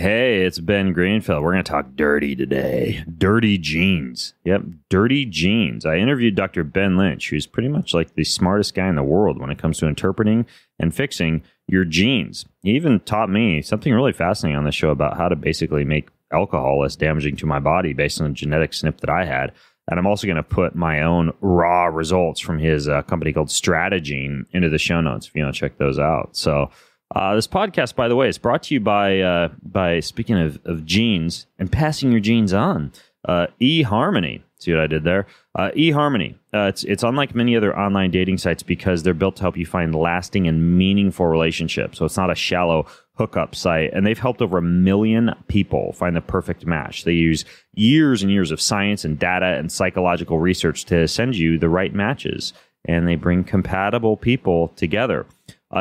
Hey, it's Ben Greenfield. We're going to talk dirty today. Dirty genes. Yep, dirty genes. I interviewed Dr. Ben Lynch, who's pretty much like the smartest guy in the world when it comes to interpreting and fixing your genes. He even taught me something really fascinating on the show about how to basically make alcohol less damaging to my body based on a genetic snip that I had. And I'm also going to put my own raw results from his company called Stratagene into the show notes if you want to check those out. So this podcast, by the way, is brought to you by speaking of genes and passing your genes on, eHarmony. See what I did there? eHarmony. It's unlike many other online dating sites because they're built to help you find lasting and meaningful relationships. So it's not a shallow hookup site, and they've helped over 1 million people find the perfect match. They use years and years of science and data and psychological research to send you the right matches, and they bring compatible people together.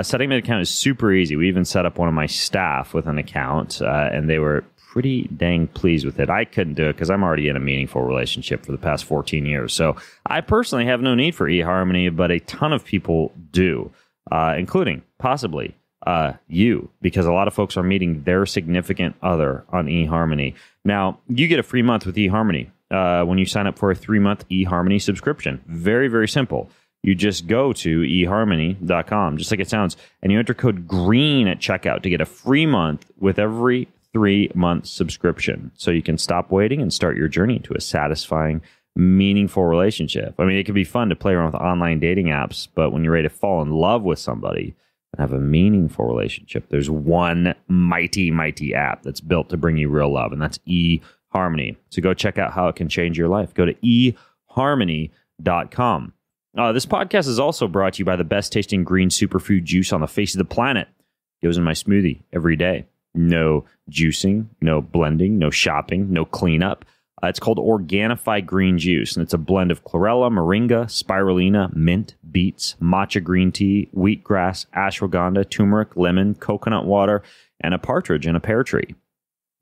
Setting an account is super easy. We even set up one of my staff with an account, and they were pretty dang pleased with it. I couldn't do it because I'm already in a meaningful relationship for the past 14 years. So I personally have no need for eHarmony, but a ton of people do, including possibly you, because a lot of folks are meeting their significant other on eHarmony. Now, you get a free month with eHarmony when you sign up for a 3-month eHarmony subscription. Very, very simple. You just go to eHarmony.com, just like it sounds, and you enter code GREEN at checkout to get a free month with every 3-month subscription. So you can stop waiting and start your journey to a satisfying, meaningful relationship. I mean, it can be fun to play around with online dating apps, but when you're ready to fall in love with somebody and have a meaningful relationship, there's one mighty, mighty app that's built to bring you real love, and that's eHarmony. So go check out how it can change your life. Go to eHarmony.com. This podcast is also brought to you by the best tasting green superfood juice on the face of the planet. It goes in my smoothie every day. No juicing, no blending, no shopping, no cleanup. It's called Organifi Green Juice, and it's a blend of chlorella, moringa, spirulina, mint, beets, matcha green tea, wheatgrass, ashwagandha, turmeric, lemon, coconut water, and a partridge in a pear tree.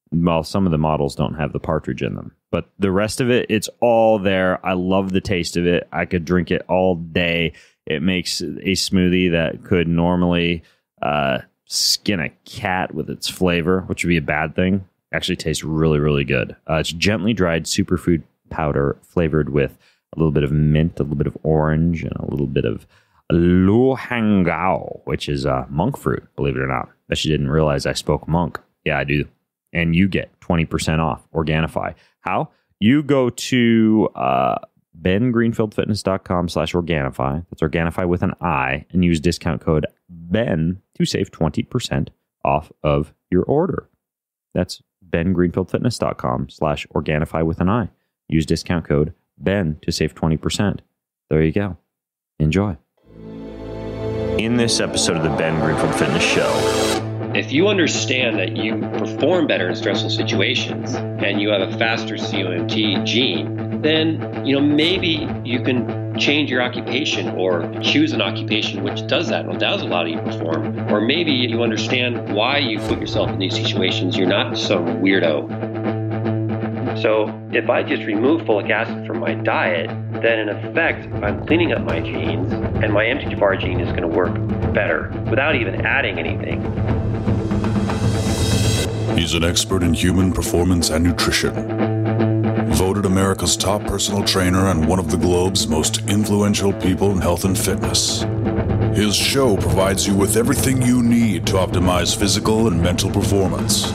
Well, some of the models don't have the partridge in them, but the rest of it, it's all there. I love the taste of it. I could drink it all day. It makes a smoothie that could normally skin a cat with its flavor, which would be a bad thing. Actually tastes really, really good. It's gently dried superfood powder flavored with a little bit of mint, a little bit of orange, and a little bit of luhangao, which is monk fruit, believe it or not. I actually didn't realize I spoke monk. Yeah, I do. And you get 20% off Organifi. How? You go to bengreenfieldfitness.com/Organifi. That's Organifi with an I, and use discount code BEN to save 20% off of your order. That's bengreenfieldfitness.com/Organifi with an I. Use discount code BEN to save 20%. There you go. Enjoy. In this episode of the Ben Greenfield Fitness Show, if you understand that you perform better in stressful situations and you have a faster COMT gene, then maybe you can change your occupation or choose an occupation which does that, allows a lot of you to perform. Or maybe you understand why you put yourself in these situations. You're not some weirdo. So if I just remove folic acid from my diet, then in effect, I'm cleaning up my genes, and my mTHFR gene is going to work better without even adding anything. He's an expert in human performance and nutrition. Voted America's top personal trainer and one of the globe's most influential people in health and fitness. His show provides you with everything you need to optimize physical and mental performance.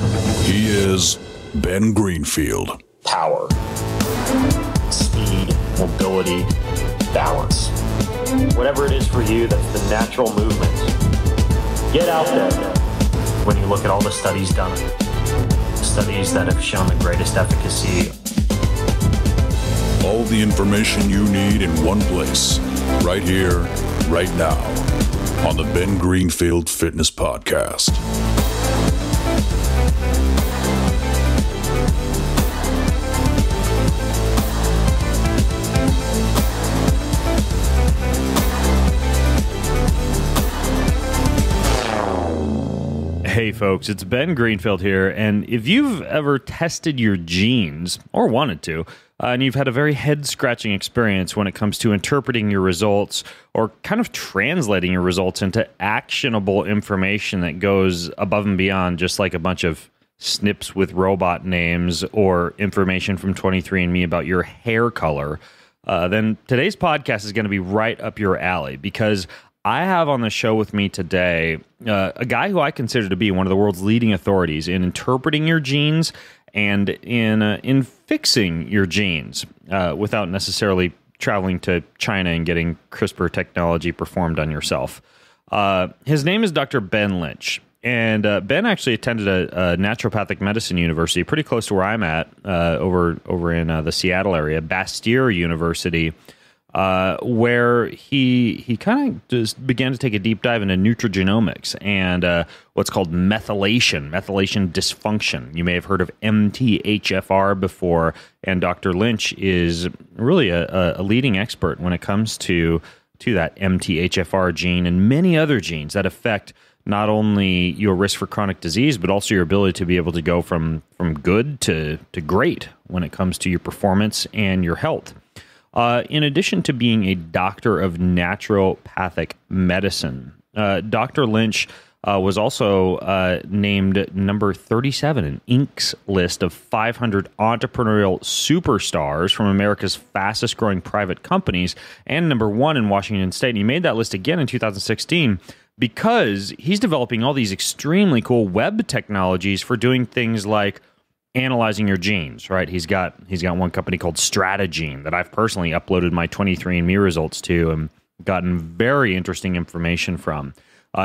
He is Ben Greenfield. power, speed, mobility, balance. Whatever it is for you, that's the natural movement. Get out there. When you look at all the studies done, studies that have shown the greatest efficacy. All the information you need in one place, right here, right now, on the Ben Greenfield Fitness Podcast. Hey folks, it's Ben Greenfield here, and if you've ever tested your genes, or wanted to, and you've had a very head-scratching experience when it comes to interpreting your results, or kind of translating your results into actionable information that goes above and beyond just like a bunch of snips with robot names or information from 23andMe about your hair color, then today's podcast is going to be right up your alley, because I have on the show with me today a guy who I consider to be one of the world's leading authorities in interpreting your genes and in fixing your genes without necessarily traveling to China and getting CRISPR technology performed on yourself. His name is Dr. Ben Lynch. And Ben actually attended a naturopathic medicine university pretty close to where I'm at, over in the Seattle area, Bastyr University, where he kind of just began to take a deep dive into nutrigenomics and what's called methylation dysfunction. You may have heard of MTHFR before, and Dr. Lynch is really a leading expert when it comes to that MTHFR gene and many other genes that affect not only your risk for chronic disease, but also your ability to be able to go from good to great when it comes to your performance and your health. In addition to being a doctor of naturopathic medicine, Dr. Lynch was also named number 37 in Inc.'s list of 500 entrepreneurial superstars from America's fastest growing private companies, and number 1 in Washington State. And he made that list again in 2016 because he's developing all these extremely cool web technologies for doing things like analyzing your genes, right? He's got one company called Stratagene that I've personally uploaded my 23andMe results to and gotten very interesting information from.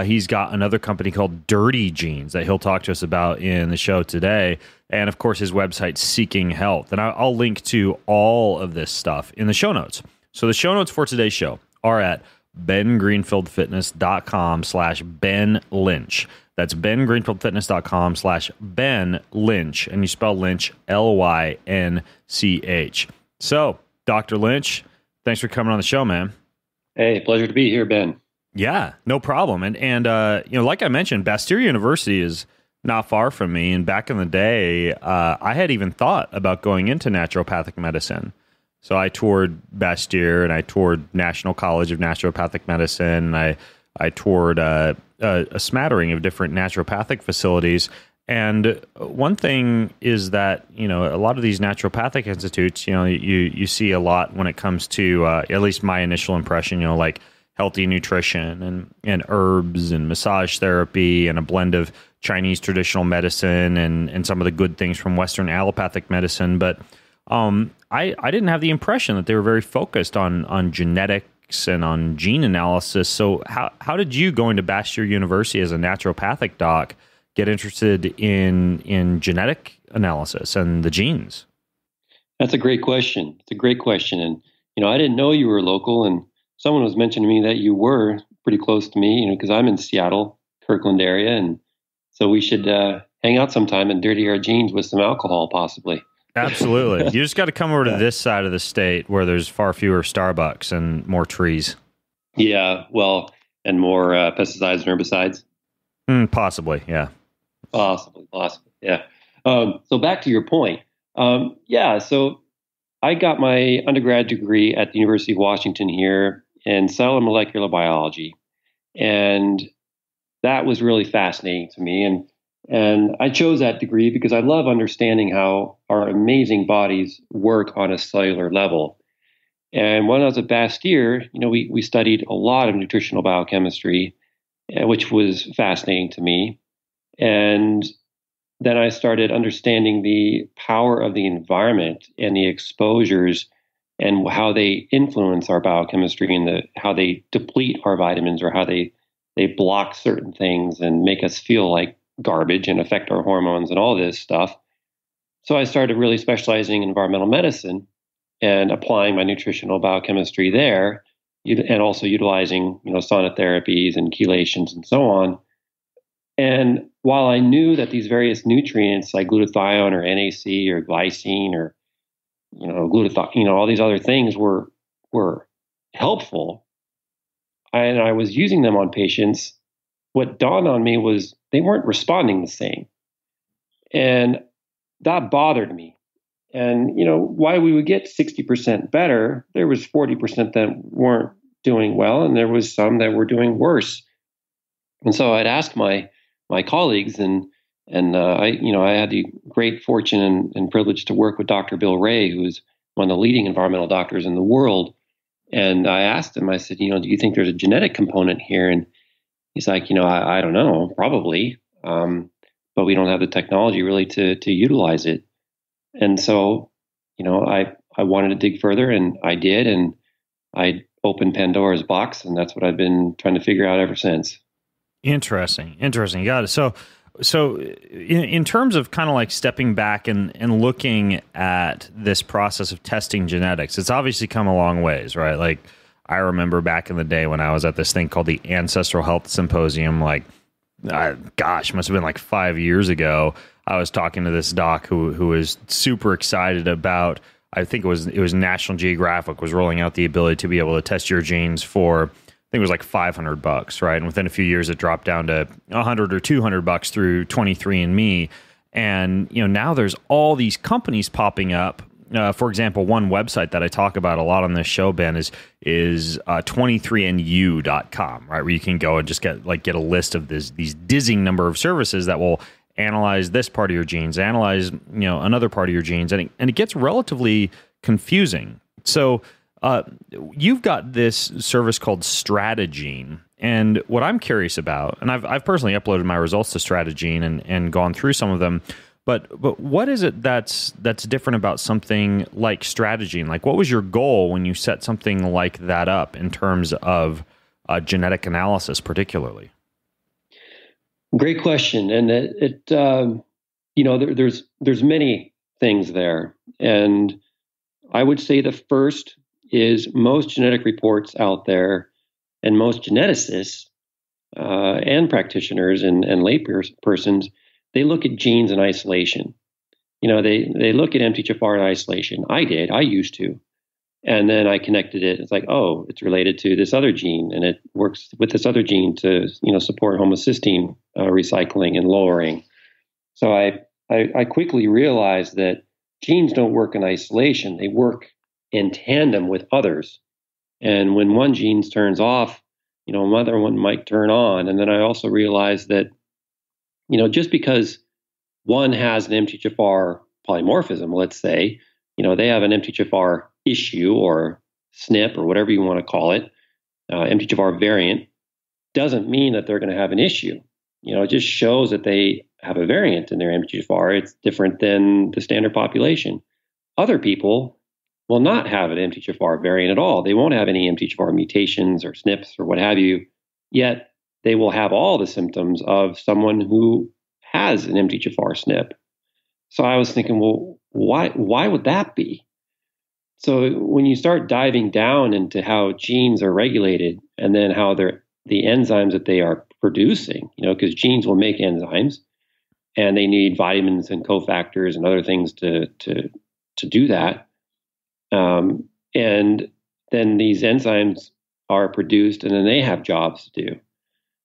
He's got another company called Dirty Genes that he'll talk to us about in the show today. And of course, his website, Seeking Health. And I'll link to all of this stuff in the show notes. So the show notes for today's show are at bengreenfieldfitness.com/Ben Lynch. That's bengreenfieldfitness.com/Ben Lynch. And you spell Lynch, Lynch. So, Dr. Lynch, thanks for coming on the show, man. Hey, pleasure to be here, Ben. Yeah, no problem. And like I mentioned, Bastyr University is not far from me. And back in the day, I had even thought about going into naturopathic medicine. So I toured Bastyr and I toured National College of Naturopathic Medicine. And I toured a smattering of different naturopathic facilities. And one thing is that, a lot of these naturopathic institutes, you see a lot when it comes to, at least my initial impression, like healthy nutrition and herbs and massage therapy and a blend of Chinese traditional medicine and some of the good things from Western allopathic medicine. But I didn't have the impression that they were very focused on genetics and on gene analysis. So how did you, going to Bastyr University as a naturopathic doc, get interested in genetic analysis and the genes? That's a great question. It's a great question. And, I didn't know you were local, and someone was mentioning to me that you were pretty close to me, because I'm in Seattle, Kirkland area. And so we should hang out sometime and dirty our genes with some alcohol, possibly. Absolutely. You just got to come over to this side of the state where there's far fewer Starbucks and more trees. Yeah, well, and more pesticides and herbicides. Possibly, yeah. Possibly, yeah. So back to your point. So I got my undergrad degree at the University of Washington here in cell and molecular biology. And that was really fascinating to me. And I chose that degree because I love understanding how our amazing bodies work on a cellular level. And when I was at Bastyr, we studied a lot of nutritional biochemistry, which was fascinating to me. And then I started understanding the power of the environment and the exposures and how they influence our biochemistry and how they deplete our vitamins or how they block certain things and make us feel like garbage and affect our hormones and all this stuff. So I started really specializing in environmental medicine and applying my nutritional biochemistry there, and also utilizing, sonotherapies and chelations and so on. And while I knew that these various nutrients like glutathione or NAC or glycine or, glutathione, all these other things were helpful, and I was using them on patients, what dawned on me was they weren't responding the same. And that bothered me. And, while we would get 60% better, there was 40% that weren't doing well, and there was some that were doing worse. And so I'd ask my colleagues, and And I had the great fortune and privilege to work with Dr. Bill Ray, who is one of the leading environmental doctors in the world. And I asked him, I said, do you think there's a genetic component here? And he's like, I don't know, probably, but we don't have the technology really to utilize it. And so, I wanted to dig further, and I did, and I opened Pandora's box, and that's what I've been trying to figure out ever since. Interesting. Got it. So in terms of kind of like stepping back and looking at this process of testing genetics, it's obviously come a long ways, right? Like I remember back in the day when I was at this thing called the Ancestral Health Symposium, like, must have been like 5 years ago. I was talking to this doc who was super excited about, I think it was National Geographic was rolling out the ability to be able to test your genes for, I think it was like $500, right? And within a few years, it dropped down to $100 or $200 through 23andMe. And now there's all these companies popping up. For example, one website that I talk about a lot on this show, Ben, is 23andU.com, right? Where you can go and just get a list of these dizzying number of services that will analyze this part of your genes, analyze another part of your genes, and it gets relatively confusing. So you've got this service called Stratagene, and what I'm curious about, and I've personally uploaded my results to Stratagene and gone through some of them, but what is it that's different about something like Stratagene? Like, what was your goal when you set something like that up in terms of genetic analysis, particularly? Great question, and there's many things there, and I would say the first is most genetic reports out there and most geneticists and practitioners and lay persons, they look at genes in isolation. They look at MTHFR in isolation. I used to. And then I connected it. It's like, oh, it's related to this other gene, and it works with this other gene to support homocysteine recycling and lowering. So I quickly realized that genes don't work in isolation. They work in tandem with others. And when one gene turns off, another one might turn on. And then I also realized that, just because one has an MTHFR polymorphism, let's say, they have an MTHFR issue or SNP or whatever you want to call it, MTHFR variant, doesn't mean that they're going to have an issue. It just shows that they have a variant in their MTHFR. It's different than the standard population. Other people will not have an MTHFR variant at all. They won't have any MTHFR mutations or SNPs or what have you, yet they will have all the symptoms of someone who has an MTHFR SNP. So I was thinking, well, why would that be? So when you start diving down into how genes are regulated and then how the enzymes that they are producing, because genes will make enzymes and they need vitamins and cofactors and other things to do that. And then these enzymes are produced and then they have jobs to do.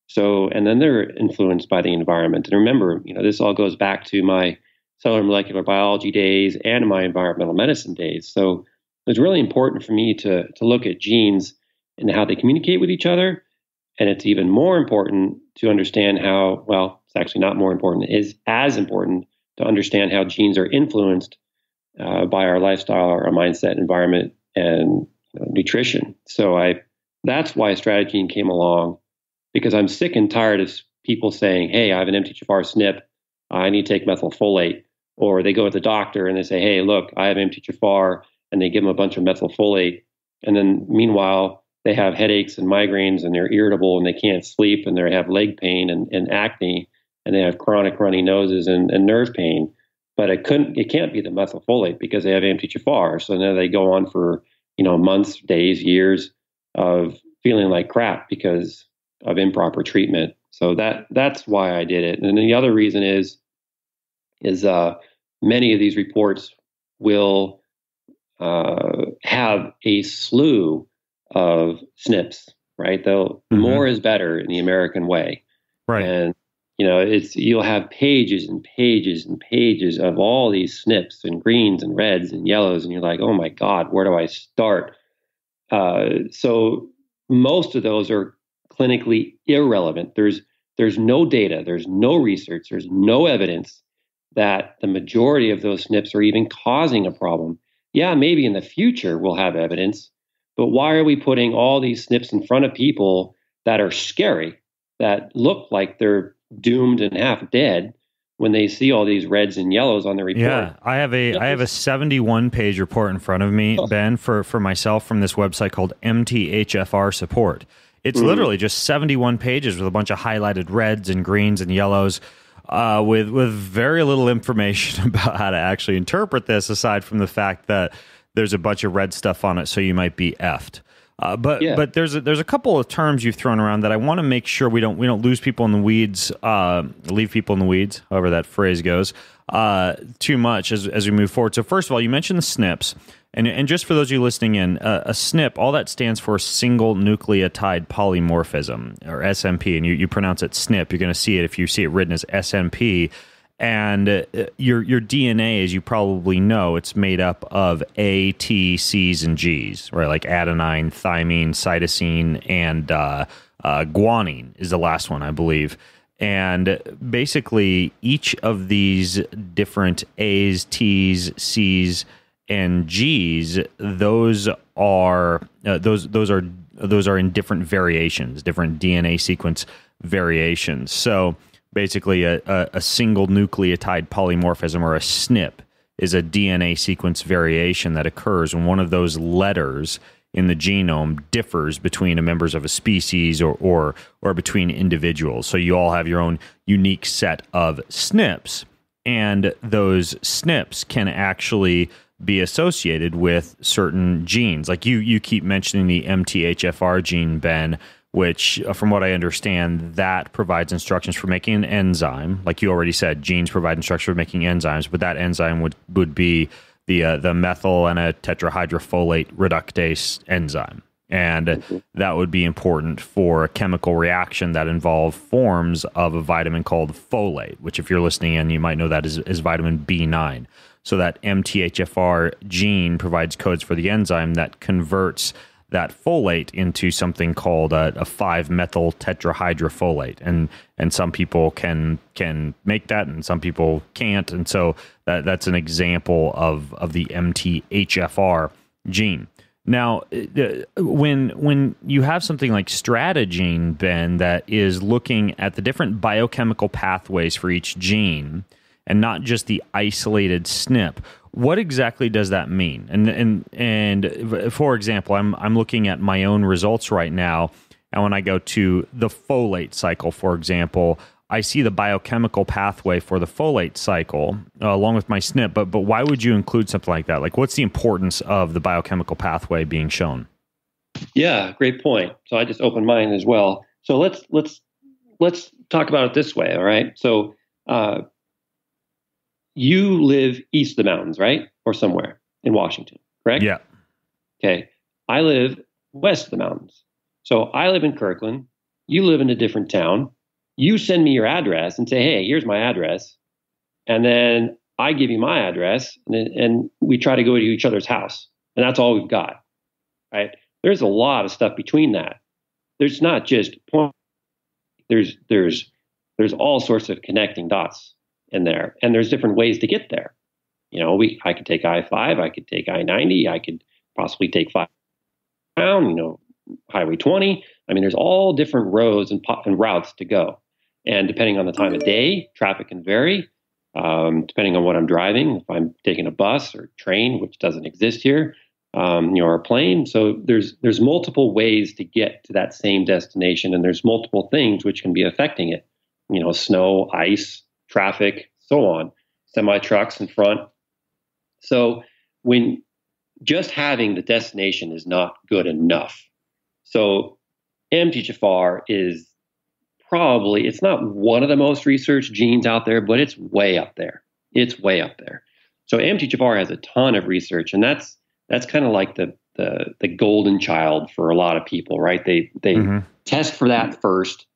So, and then they're influenced by the environment. And remember, this all goes back to my cellular molecular biology days and my environmental medicine days. So it's really important for me to look at genes and how they communicate with each other. And it's even more important to understand how, well, it's actually not more important, it is as important to understand how genes are influenced by our lifestyle, our mindset, environment, and nutrition. So that's why Stratagene came along, because I'm sick and tired of people saying, hey, I have an MTHFR SNP, I need to take methylfolate. Or they go to the doctor and they say, hey, look, I have MTHFR, and they give them a bunch of methylfolate. And then meanwhile, they have headaches and migraines and they're irritable and they can't sleep and they have leg pain and acne and they have chronic runny noses and nerve pain. But it can't be the methylfolate because they have MTHFR. So now they go on for, months, days, years of feeling like crap because of improper treatment. So that's why I did it. And then the other reason is many of these reports will have a slew of SNPs, right? Though more is better in the American way, right? And you'll have pages and pages and pages of all these SNPs and greens and reds and yellows, and you're like, oh my God, where do I start? So most of those are clinically irrelevant. There's there's no data, there's no research, there's no evidence that the majority of those SNPs are even causing a problem. Yeah, maybe in the future we'll have evidence, but why are we putting all these SNPs in front of people that are scary, that look like they're doomed and half dead when they see all these reds and yellows on the report? Yeah, I have a 71-page report in front of me, Ben, for myself from this website called MTHFR Support. It's literally just 71 pages with a bunch of highlighted reds and greens and yellows, with very little information about how to actually interpret this, aside from the fact that there's a bunch of red stuff on it, so you might be effed. But there's a couple of terms you've thrown around that I want to make sure we don't lose people in the weeds, leave people in the weeds, however that phrase goes, too much as we move forward. So first of all, you mentioned the SNPs, and just for those of you listening in, a SNP, all that stands for single nucleotide polymorphism, or SMP, and you pronounce it SNP. You're going to see it if you see it written as SMP. And your DNA, as you probably know, it's made up of A, T, C's, and G's, right? Like adenine, thymine, cytosine, and guanine is the last one, I believe. And basically, each of these different A's, T's, C's, and G's, those are in different variations, different DNA sequence variations. So basically, a single nucleotide polymorphism, or a SNP, is a DNA sequence variation that occurs when one of those letters in the genome differs between members of a species or between individuals. So you all have your own unique set of SNPs, and those SNPs can actually be associated with certain genes. Like you keep mentioning the MTHFR gene, Ben, which, from what I understand, that provides instructions for making an enzyme. Like you already said, genes provide instructions for making enzymes, but that enzyme would be the methyl and a tetrahydrofolate reductase enzyme. And that would be important for a chemical reaction that involves forms of a vitamin called folate, which, if you're listening in, you might know that is vitamin B9. So that MTHFR gene provides codes for the enzyme that converts that folate into something called a 5-methyl tetrahydrofolate, and some people can make that, and some people can't, and so that's an example of the MTHFR gene. Now, when you have something like Stratagene, Ben, that is looking at the different biochemical pathways for each gene, and not just the isolated SNP, what exactly does that mean? And for example, I'm looking at my own results right now, and when I go to the folate cycle, for example, I see the biochemical pathway for the folate cycle along with my SNP. But why would you include something like that? Like, what's the importance of the biochemical pathway being shown? Yeah, great point. So I just opened mine as well. So let's talk about it this way. All right. So you live east of the mountains, right? Or somewhere in Washington, correct? Yeah. Okay. I live west of the mountains. So I live in Kirkland. You live in a different town. You send me your address and say, hey, here's my address. And then I give you my address, and we try to go to each other's house. And that's all we've got, right? There's a lot of stuff between that. There's not just point. There's all sorts of connecting dots in there, and there's different ways to get there. You know, I could take I-5, I could take I-90, I could possibly take 5 down, Highway 20. I mean, there's all different roads and routes to go. And depending on the time of day, traffic can vary. Depending on what I'm driving, if I'm taking a bus or train, which doesn't exist here, or a plane. So there's multiple ways to get to that same destination, and there's multiple things which can be affecting it. Snow, ice, traffic, so on, semi-trucks in front. So when just having the destination is not good enough. So MTHFR is probably, it's not one of the most researched genes out there, but it's way up there. It's way up there. So MTHFR has a ton of research, and that's kind of like the golden child for a lot of people, right? They test for that first,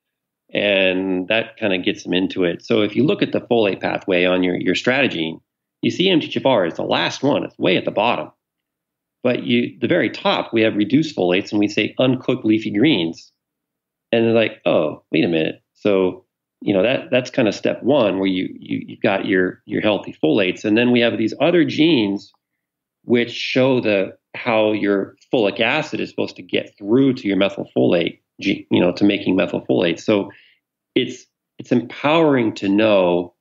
and that kind of gets them into it. So if you look at the folate pathway on your Stratagene, you see MTHFR is the last one. It's way at the bottom. But the very top, we have reduced folates, and we say uncooked leafy greens. And they're like, oh, wait a minute. So that's kind of step one, where you've got your healthy folates. And then we have these other genes which show how your folic acid is supposed to get through to your methylfolate, to making methylfolate. So it's empowering to know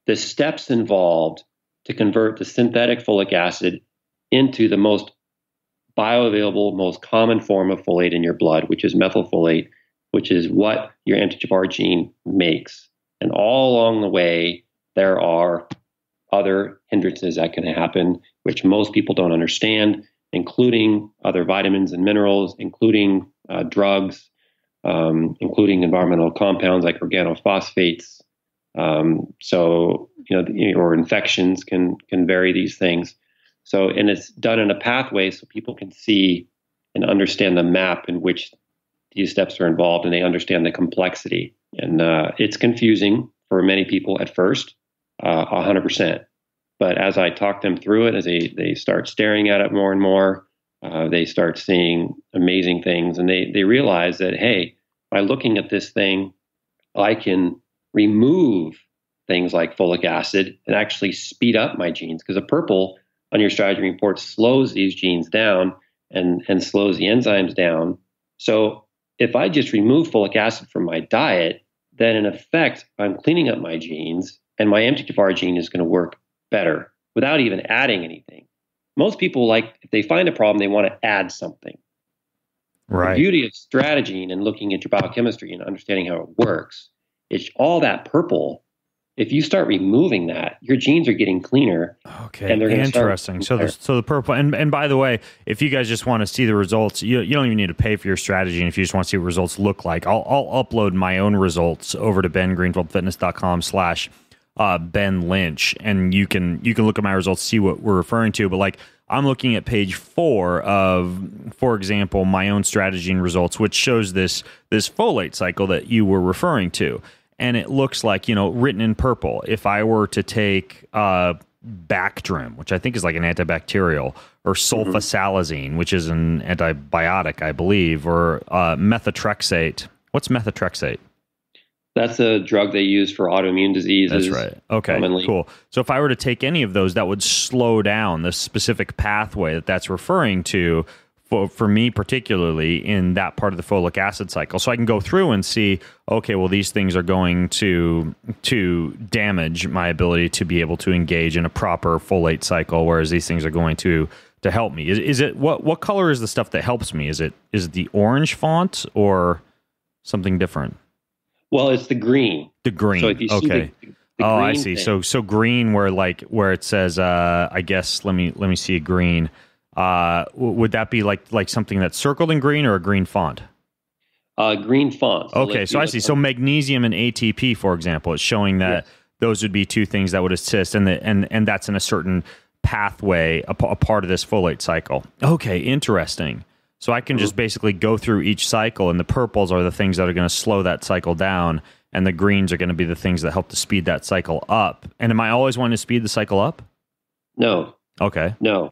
the steps involved to convert the synthetic folic acid into the most bioavailable, most common form of folate in your blood, which is methylfolate, which is what your MTHFR gene makes. And all along the way, there are other hindrances that can happen, which most people don't understand, including other vitamins and minerals, including drugs, including environmental compounds like organophosphates. Or infections can vary these things. So, and it's done in a pathway so people can see and understand the map in which these steps are involved, and they understand the complexity. And it's confusing for many people at first, 100%. But as I talk them through it, as they start staring at it more and more, they start seeing amazing things, and they realize that, hey, by looking at this thing, I can remove things like folic acid and actually speed up my genes, because a purple on your strategy report slows these genes down and slows the enzymes down. So if I just remove folic acid from my diet, then in effect, I'm cleaning up my genes, and my MTHFR gene is going to work better without even adding anything. Most people, if they find a problem, they want to add something. Right. The beauty of Stratagene and looking at your biochemistry and understanding how it works, it's all that purple. If you start removing that, your genes are getting cleaner. Okay, and they're interesting. So the purple, and by the way, if you guys just want to see the results, you don't even need to pay for your Stratagene. If you just want to see what results look like, I'll upload my own results over to bengreenfeldfitness.com/Ben Lynch, and you can look at my results, see what we're referring to. But I'm looking at page 4 of, for example, my own Stratagene results, which shows this folate cycle that you were referring to. And it looks like, written in purple, if I were to take Bactrim, which I think is like an antibacterial, or sulfasalazine, which is an antibiotic, I believe, or methotrexate. What's methotrexate? That's a drug they use for autoimmune diseases. That's right. Okay, commonly. Cool. So if I were to take any of those, that would slow down the specific pathway that's referring to, for me particularly, in that part of the folic acid cycle. So I can go through and see, okay, well, these things are going to damage my ability to be able to engage in a proper folate cycle, whereas these things are going to help me. Is it what color is the stuff that helps me? Is it the orange font or something different? Well, it's the green. The green. So if you see the green I see. thing. So green, where it says, I guess, let me see a green. Would that be like something that's circled in green, or a green font? Green font. So okay, so I see. So magnesium and ATP, for example, it's showing that those would be two things that would assist, and that's in a certain pathway, a part of this folate cycle. Okay, interesting. So I can just basically go through each cycle, and the purples are the things that are going to slow that cycle down, and the greens are going to be the things that help to speed that cycle up. And am I always wanting to speed the cycle up? No. Okay. No,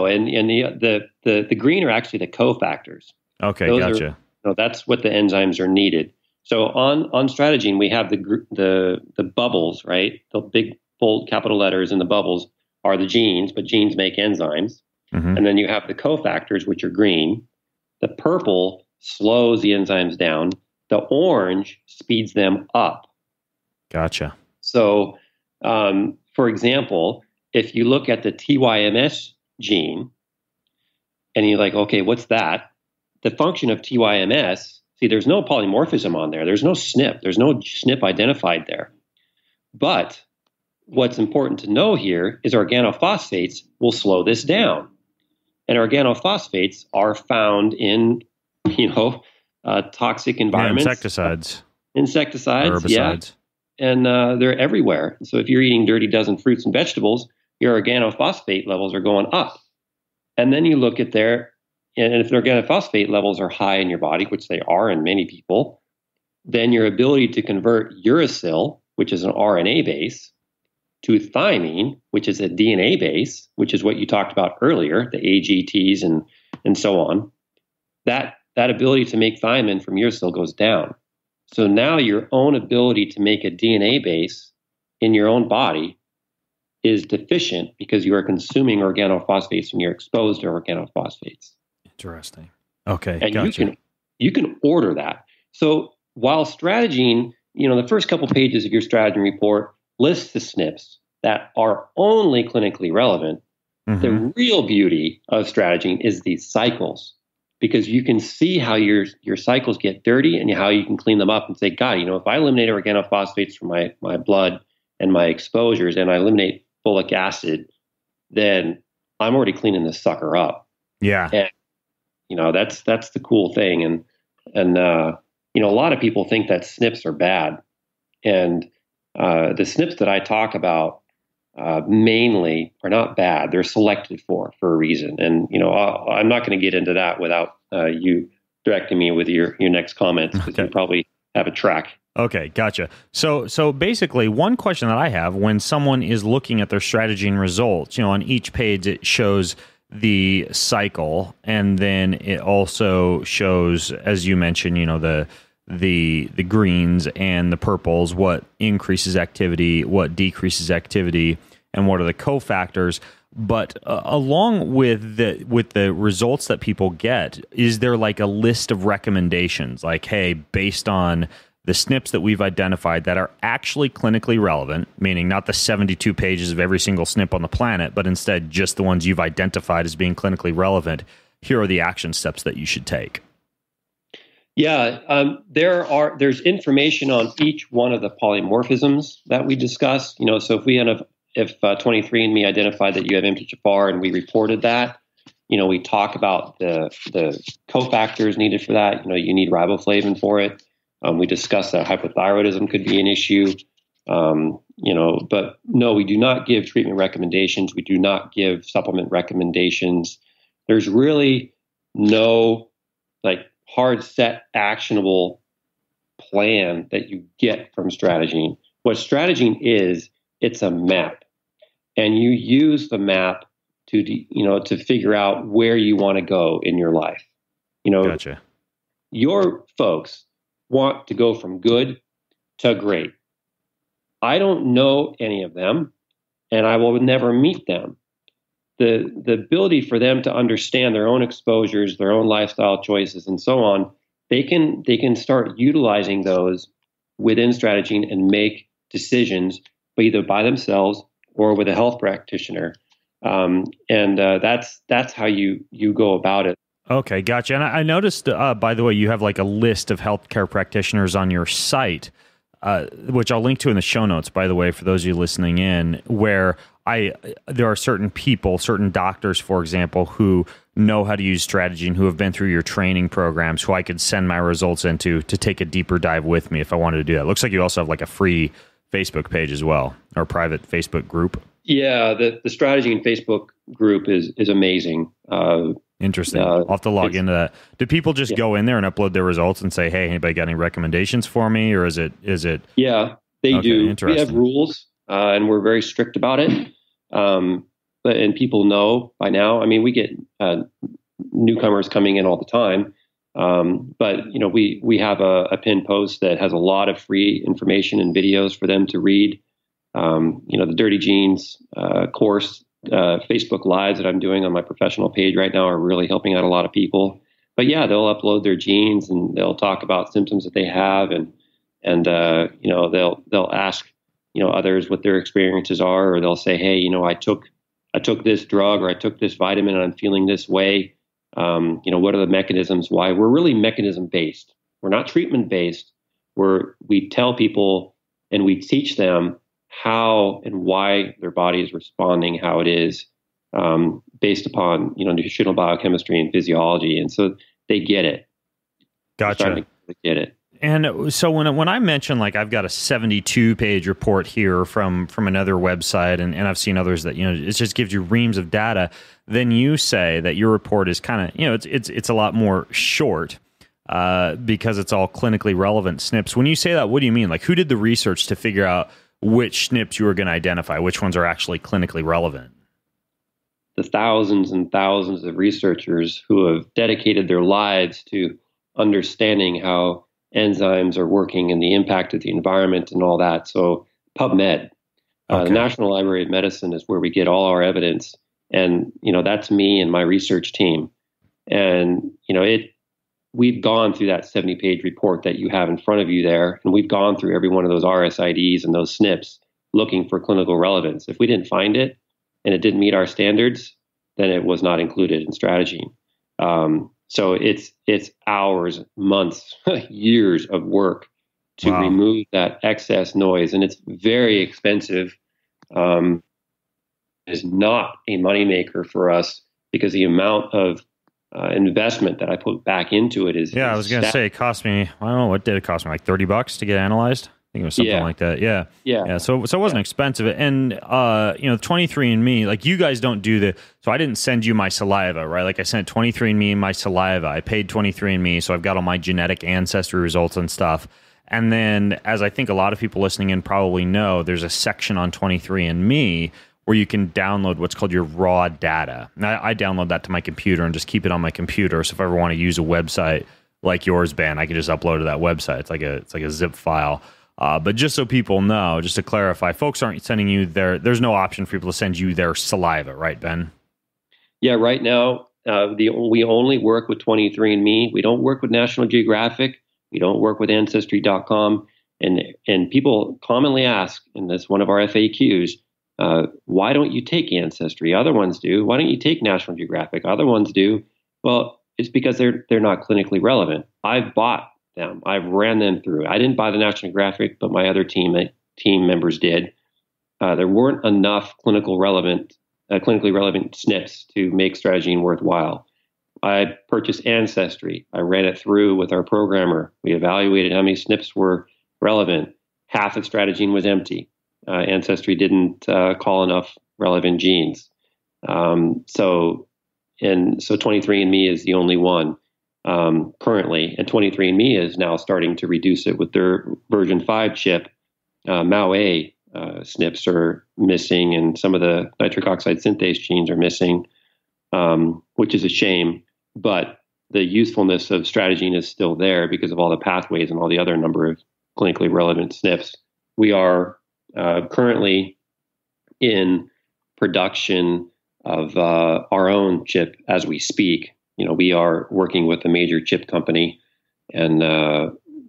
and the green are actually the cofactors. Okay, Those gotcha. That's what the enzymes are needed. So on Stratagene, we have the bubbles, right? The big bold capital letters in the bubbles are the genes, but genes make enzymes. Mm-hmm. And then you have the cofactors, which are green. The purple slows the enzymes down. The orange speeds them up. Gotcha. So, for example, if you look at the TYMS gene, and you're like, okay, what's that? The function of TYMS, see, there's no polymorphism on there. There's no SNP. There's no SNP identified there. But what's important to know here is organophosphates will slow this down. And organophosphates are found in, toxic environments. Insecticides. Herbicides. Yeah. And they're everywhere. So if you're eating dirty dozen fruits and vegetables, your organophosphate levels are going up. And then you look at and if the organophosphate levels are high in your body, which they are in many people, then your ability to convert uracil, which is an RNA base, to thymine, which is a DNA base, which is what you talked about earlier, the AGTs and so on, that ability to make thymine from uracil goes down. So now your own ability to make a DNA base in your own body is deficient because you are consuming organophosphates and you're exposed to organophosphates. Interesting. Okay, and gotcha. you can order that. So while Stratagene, the first couple pages of your Stratagene report lists the SNPs that are only clinically relevant, the real beauty of Stratagene is these cycles, because you can see how your cycles get dirty and how you can clean them up and say, God, if I eliminate organophosphates from my blood and my exposures and I eliminate folic acid, then I'm already cleaning this sucker up. Yeah. And, that's the cool thing. And a lot of people think that SNPs are bad. And the SNPs that I talk about mainly are not bad. They're selected for a reason. And, I'm not going to get into that without you directing me with your next comments, because you probably have a track. Okay, gotcha. So basically, one question that I have when someone is looking at their Stratagene results, on each page it shows the cycle, and then it also shows, as you mentioned, the greens and the purples, what increases activity, what decreases activity, and what are the cofactors. But along with the results that people get, is there like a list of recommendations? Like, hey, based on the SNPs that we've identified that are actually clinically relevant, meaning not the 72 pages of every single SNP on the planet, but instead just the ones you've identified as being clinically relevant, here are the action steps that you should take. Yeah, there's information on each one of the polymorphisms that we discussed. So if 23andMe identified that you have MTHFR and we reported that, we talk about the cofactors needed for that. You need riboflavin for it. We discussed that hypothyroidism could be an issue. But no, we do not give treatment recommendations. We do not give supplement recommendations. There's really no hard set actionable plan that you get from Stratagene. What Stratagene is, it's a map, and you use the map to figure out where you want to go in your life. Gotcha. Your folks want to go from good to great. I don't know any of them, and I will never meet them. The ability for them to understand their own exposures, their own lifestyle choices, and so on, they can start utilizing those within Stratagene and make decisions, either by themselves or with a health practitioner. That's how you go about it. Okay, gotcha. And I noticed, by the way, you have like a list of healthcare practitioners on your site, which I'll link to in the show notes, by the way, for those of you listening in, where there are certain people, certain doctors, for example, who know how to use Stratagene, who have been through your training programs, who I could send my results into to take a deeper dive with me if I wanted to do that. Looks like you also have like a free Facebook page as well, or private Facebook group. Yeah, the Stratagene Facebook group is amazing. Interesting. I'll have to log into that. Do people just go in there and upload their results and say, hey, anybody got any recommendations for me? Or is it? Yeah, they do. We have rules, and we're very strict about it. And people know by now. I mean, we get newcomers coming in all the time. But we have a pinned post that has a lot of free information and videos for them to read. The Dirty Genes course, Facebook Lives that I'm doing on my professional page right now are really helping out a lot of people. But yeah, they'll upload their genes and they'll talk about symptoms that they have, and they'll ask others what their experiences are, or they'll say, hey, I took this drug or I took this vitamin and I'm feeling this way. What are the mechanisms? Why? We're really mechanism based. We're not treatment based. We tell people and we teach them how and why their body is responding how it is, based upon nutritional biochemistry and physiology, and so they get it. Gotcha. They get it. And so when I mention, like, I've got a 72-page report here from another website, and I've seen others that it just gives you reams of data, then you say that your report is kind of it's a lot more short. Because it's all clinically relevant SNPs. When you say that, what do you mean? Like, who did the research to figure out which SNPs you were going to identify, which ones are actually clinically relevant? The thousands and thousands of researchers who have dedicated their lives to understanding how enzymes are working and the impact of the environment and all that. So PubMed, the National Library of Medicine, is where we get all our evidence. And, that's me and my research team. And, we've gone through that 70-page report that you have in front of you there. And we've gone through every one of those RSIDs and those SNPs looking for clinical relevance. If we didn't find it and it didn't meet our standards, then it was not included in Stratagene. So it's hours, months, years of work to remove that excess noise. And it's very expensive. Is not a moneymaker for us because the amount of investment that I put back into it is. Yeah, I was going to say it cost me, I don't know, what did it cost me? Like $30 to get analyzed? I think it was something like that. Yeah. So it wasn't expensive. And, 23andMe, like you guys don't do so I didn't send you my saliva, right? Like I sent 23andMe my saliva. I paid 23andMe. So I've got all my genetic ancestry results and stuff. And then, as I think a lot of people listening in probably know, there's a section on 23andMe where you can download what's called your raw data. And I download that to my computer and just keep it on my computer. So if I ever want to use a website like yours, Ben, I can just upload to that website. It's like a zip file. But just so people know, just to clarify, folks aren't sending you there's no option for people to send you their saliva, right, Ben? Yeah, right now, we only work with 23andMe. We don't work with National Geographic. We don't work with Ancestry.com. And people commonly ask, and that's one of our FAQs, why don't you take Ancestry? Other ones do. Why don't you take National Geographic? Other ones do. Well, it's because they're not clinically relevant. I've bought them. I've ran them through. I didn't buy the National Geographic, but my other team members did. There weren't enough clinically relevant SNPs to make Stratagene worthwhile. I purchased Ancestry. I ran it through with our programmer. We evaluated how many SNPs were relevant. Half of Stratagene was empty. Ancestry didn't call enough relevant genes. So 23andMe is the only one currently, and 23andMe is now starting to reduce it with their version 5 chip. MAO-A SNPs are missing, and some of the nitric oxide synthase genes are missing, which is a shame. But the usefulness of Stratagene is still there because of all the pathways and all the other number of clinically relevant SNPs. We are currently in production of our own chip as we speak. We are working with a major chip company, and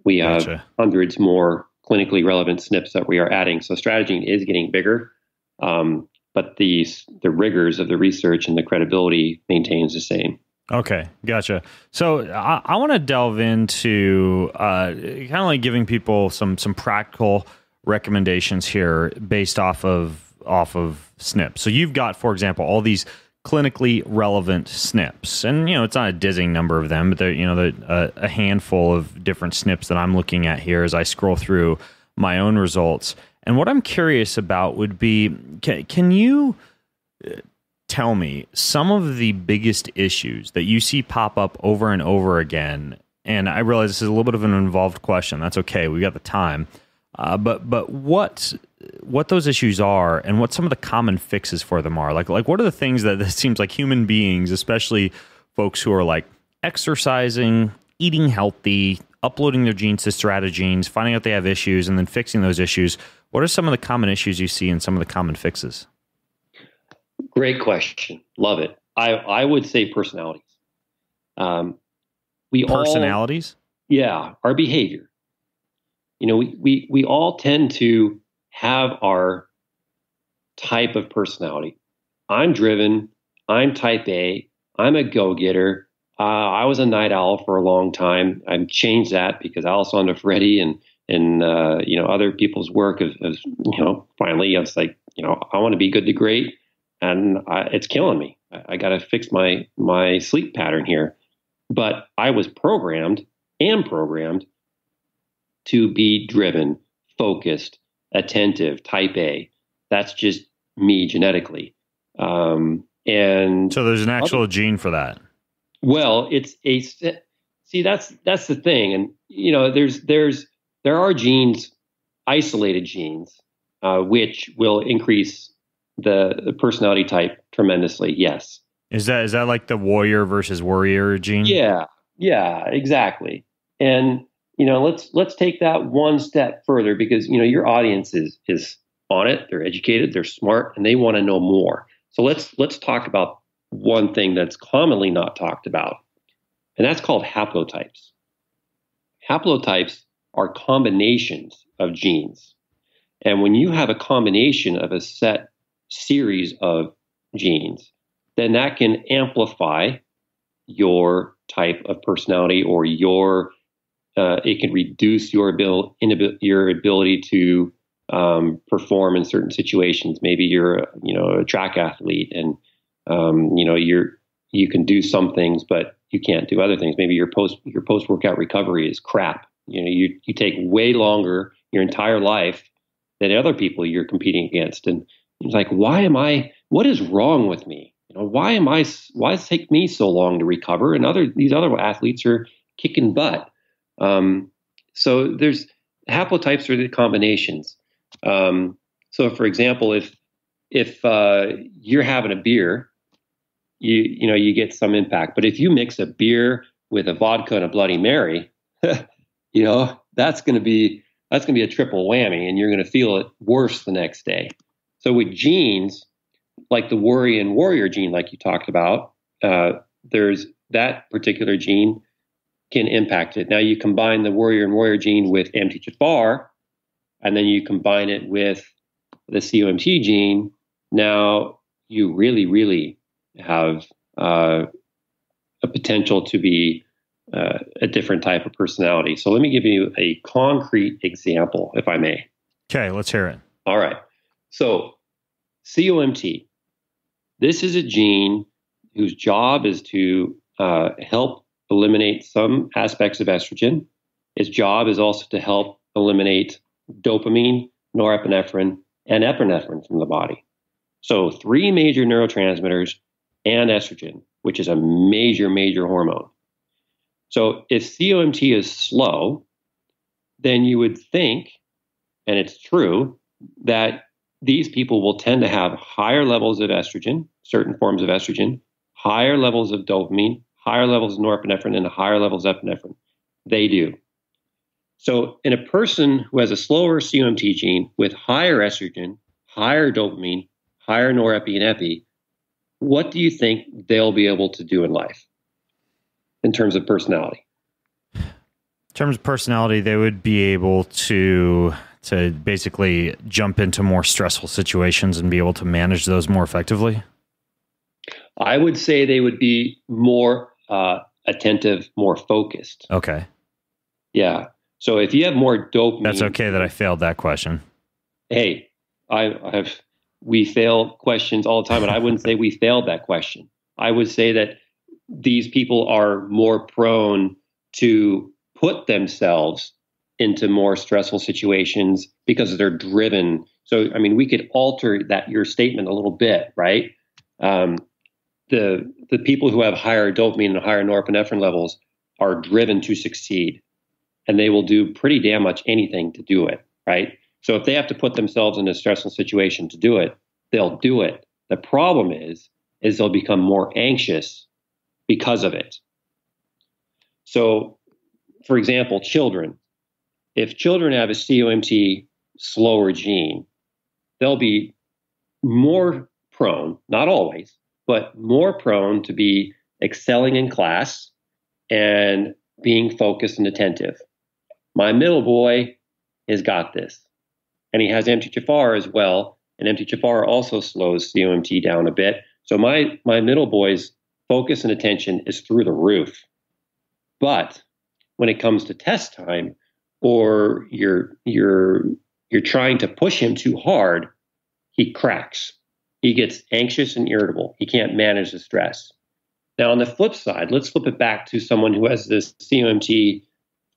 we have hundreds more clinically relevant SNPs that we are adding. So Stratagene is getting bigger, but the rigors of the research and the credibility maintains the same. Okay, gotcha. So I want to delve into kind of like giving people some practical recommendations here based off of SNPs. So you've got, for example, all these clinically relevant SNPs, and it's not a dizzying number of them, but they're a handful of different SNPs that I'm looking at here as I scroll through my own results. And what I'm curious about would be, can you tell me some of the biggest issues that you see pop up over and over again? And I realize this is a little bit of an involved question. That's okay. We got the time. But what those issues are, and what some of the common fixes for them are. Like what are the things that it seems like human beings, especially folks who are like exercising, eating healthy, uploading their genes to Stratagenes, finding out they have issues, and then fixing those issues. What are some of the common issues you see and some of the common fixes? Great question. Love it. I would say personalities. Personalities? Our behavior. We all tend to have our type of personality. I'm driven. I'm type A. I'm a go-getter. I was a night owl for a long time. I've changed that because Alessandro Ferretti and other people's work finally I was like, I want to be good to great, and it's killing me. I got to fix my sleep pattern here. But I was programmed to be driven, focused, attentive, type A. That's just me genetically. And so there's an actual gene for that. Well, that's the thing. And, there are genes, isolated genes, which will increase the personality type tremendously. Yes. Is that like the worrier versus worrier gene? Yeah, exactly. And let's take that one step further, because your audience is on it. They're educated, they're smart, and they want to know more. So let's talk about one thing that's commonly not talked about, and that's called haplotypes. Haplotypes are combinations of genes. And when you have a combination of a set series of genes, then that can amplify your type of personality, or it can reduce your ability to perform in certain situations. Maybe you're a track athlete, and you can do some things, but you can't do other things. Maybe your post workout recovery is crap. You take way longer, your entire life, than other people you're competing against. And it's like, what is wrong with me? Why does it take me so long to recover? And these other athletes are kicking butt. So there's haplotypes are the combinations. So for example, if you're having a beer, you get some impact. But if you mix a beer with a vodka and a Bloody Mary, that's going to be a triple whammy, and you're going to feel it worse the next day. So with genes, like the worry and worrier gene, like you talked about, there's that particular gene can impact it. Now you combine the worrier and worrier gene with MTHFR, and then you combine it with the COMT gene. Now you really, really have a potential to be a different type of personality. So let me give you a concrete example, if I may. Okay, let's hear it. All right. So COMT, this is a gene whose job is to help eliminate some aspects of estrogen. Its job is also to help eliminate dopamine, norepinephrine, and epinephrine from the body. So 3 major neurotransmitters and estrogen, which is a major, major hormone. So if COMT is slow, then you would think, and it's true, that these people will tend to have higher levels of estrogen, certain forms of estrogen, higher levels of dopamine, higher levels of norepinephrine, and higher levels of epinephrine. They do. So in a person who has a slower COMT gene with higher estrogen, higher dopamine, higher norepi and epi, what do you think they'll be able to do in life in terms of personality? In terms of personality, they would be able to basically jump into more stressful situations and be able to manage those more effectively? I would say they would be more attentive, more focused. Okay. Yeah. So if you have more dopamine... That's okay that I failed that question. Hey, we fail questions all the time, and I wouldn't say we failed that question. I would say that these people are more prone to put themselves into more stressful situations because they're driven. So, I mean, we could alter your statement a little bit, right? The people who have higher dopamine and higher norepinephrine levels are driven to succeed, and they will do pretty damn much anything to do it, right? So if they have to put themselves in a stressful situation to do it, they'll do it. The problem is they'll become more anxious because of it. So, for example, children. If children have a COMT slower gene, they'll be more prone, not always, but more prone to be excelling in class and being focused and attentive. My middle boy has got this. And he has MTHFR as well. And MTHFR also slows COMT down a bit. So my middle boy's focus and attention is through the roof. But when it comes to test time, or you're trying to push him too hard, he cracks. He gets anxious and irritable. He can't manage the stress. Now, on the flip side, let's flip it back to someone who has this COMT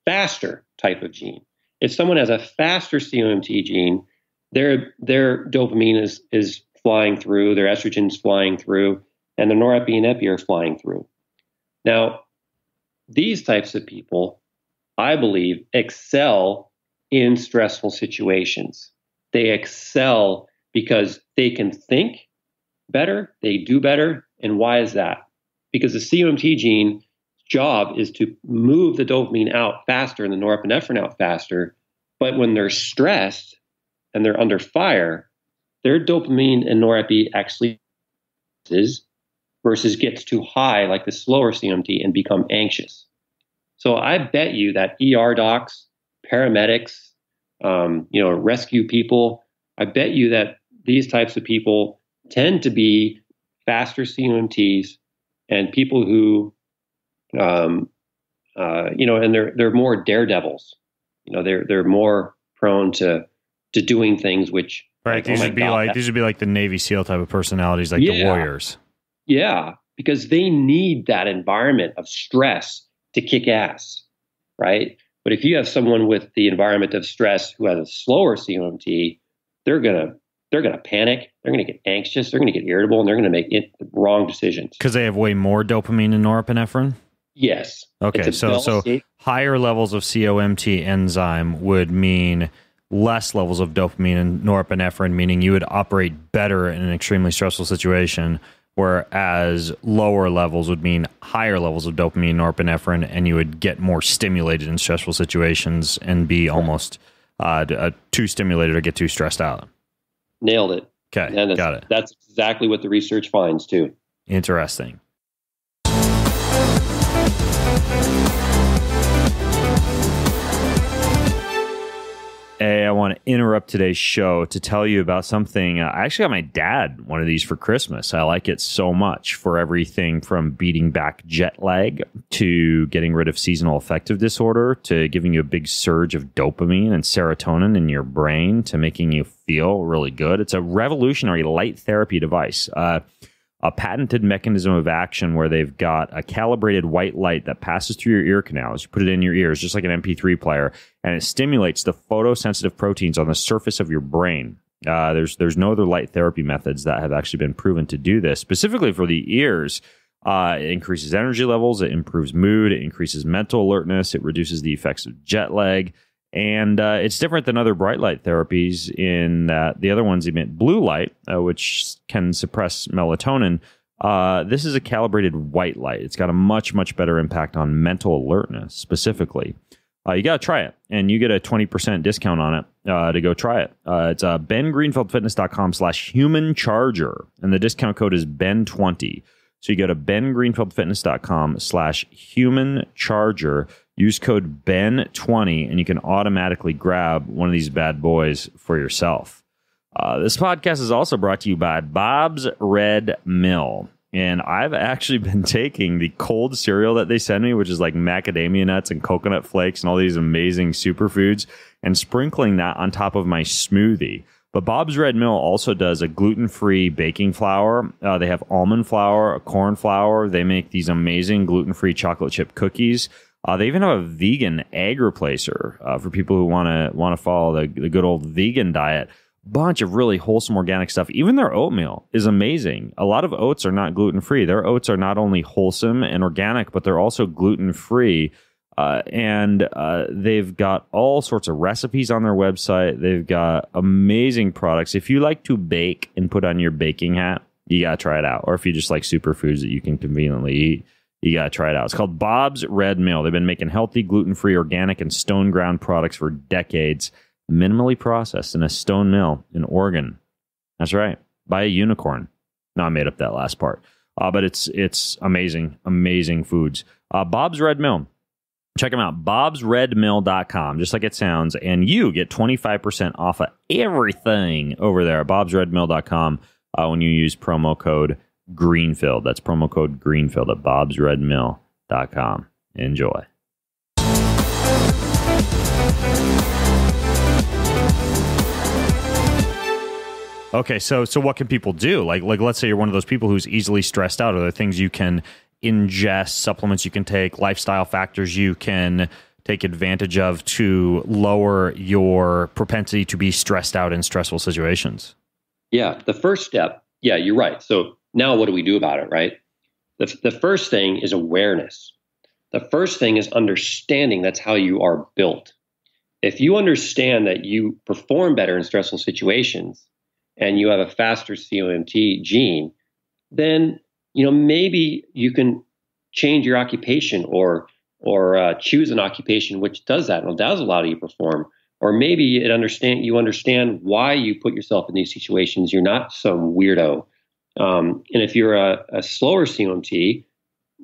faster type of gene. If someone has a faster COMT gene, their dopamine is flying through, their estrogen's flying through, and the norepi and epi are flying through. Now, these types of people, I believe, excel in stressful situations. They excel because they can think better, they do better. And why is that? Because the COMT gene job is to move the dopamine out faster and the norepinephrine out faster. But when they're stressed and they're under fire, their dopamine and norepi actually versus gets too high like the slower COMT and become anxious. So I bet you that ER docs, paramedics, rescue people, I bet you that these types of people tend to be faster COMTs and people who, and they're more daredevils. They're more prone to doing things which. Right. These would be like the Navy SEAL type of personalities, like the warriors. Yeah, because they need that environment of stress to kick ass, right? But if you have someone with the environment of stress who has a slower COMT, they're gonna panic, they're gonna get anxious, they're gonna get irritable, and they're gonna make wrong decisions because they have way more dopamine and norepinephrine. Yes. Okay, so higher levels of COMT enzyme would mean less levels of dopamine and norepinephrine, meaning you would operate better in an extremely stressful situation, whereas lower levels would mean higher levels of dopamine and norepinephrine, and you would get more stimulated in stressful situations and be almost too stimulated or get too stressed out. Nailed it. Okay, got it. That's exactly what the research finds, too. Interesting. Hey, I want to interrupt today's show to tell you about something. I actually got my dad one of these for Christmas. I like it so much for everything from beating back jet lag to getting rid of seasonal affective disorder to giving you a big surge of dopamine and serotonin in your brain to making you feel really good. It's a revolutionary light therapy device. A patented mechanism of action where they've got a calibrated white light that passes through your ear canals. You put it in your ears, just like an MP3 player, and it stimulates the photosensitive proteins on the surface of your brain. There's no other light therapy methods that have actually been proven to do this. Specifically for the ears, it increases energy levels, it improves mood, it increases mental alertness, it reduces the effects of jet lag. And it's different than other bright light therapies in that the other ones emit blue light, which can suppress melatonin. This is a calibrated white light. It's got a much, much better impact on mental alertness specifically. You got to try it, and you get a 20% discount on it to go try it. It's bengreenfeldfitness.com/humancharger, and the discount code is Ben20. So you go to bengreenfeldfitness.com/humancharger. Use code BEN20, and you can automatically grab one of these bad boys for yourself. This podcast is also brought to you by Bob's Red Mill. And I've actually been taking the cold cereal that they send me, which is like macadamia nuts and coconut flakes and all these amazing superfoods, and sprinkling that on top of my smoothie. But Bob's Red Mill also does a gluten-free baking flour. They have almond flour, a corn flour. They make these amazing gluten-free chocolate chip cookies. They even have a vegan egg replacer for people who want to follow the good old vegan diet. Bunch of really wholesome organic stuff. Even their oatmeal is amazing. A lot of oats are not gluten-free. Their oats are not only wholesome and organic, but they're also gluten-free. And they've got all sorts of recipes on their website. They've got amazing products. If you like to bake and put on your baking hat, you got to try it out. Or if you just like superfoods that you can conveniently eat, you got to try it out. It's called Bob's Red Mill. They've been making healthy, gluten-free, organic, and stone ground products for decades, minimally processed in a stone mill in Oregon. That's right. By a unicorn. No, I made up that last part. But it's amazing, amazing foods. Bob's Red Mill. Check them out, bobsredmill.com, just like it sounds, and you get 25% off of everything over there at bobsredmill.com when you use promo code Greenfield. That's promo code Greenfield at bobsredmill.com. Enjoy. Okay, so what can people do? Like let's say you're one of those people who's easily stressed out. Are there things you can ingest, supplements you can take, lifestyle factors you can take advantage of to lower your propensity to be stressed out in stressful situations? Yeah, the first step, yeah, you're right. So now what do we do about it, right? The first thing is awareness. The first thing is understanding that's how you are built. If you understand that you perform better in stressful situations and you have a faster COMT gene, then maybe you can change your occupation or choose an occupation which does that and does allow you to perform. Or maybe you understand why you put yourself in these situations. You're not some weirdo. And if you're a slower COMT,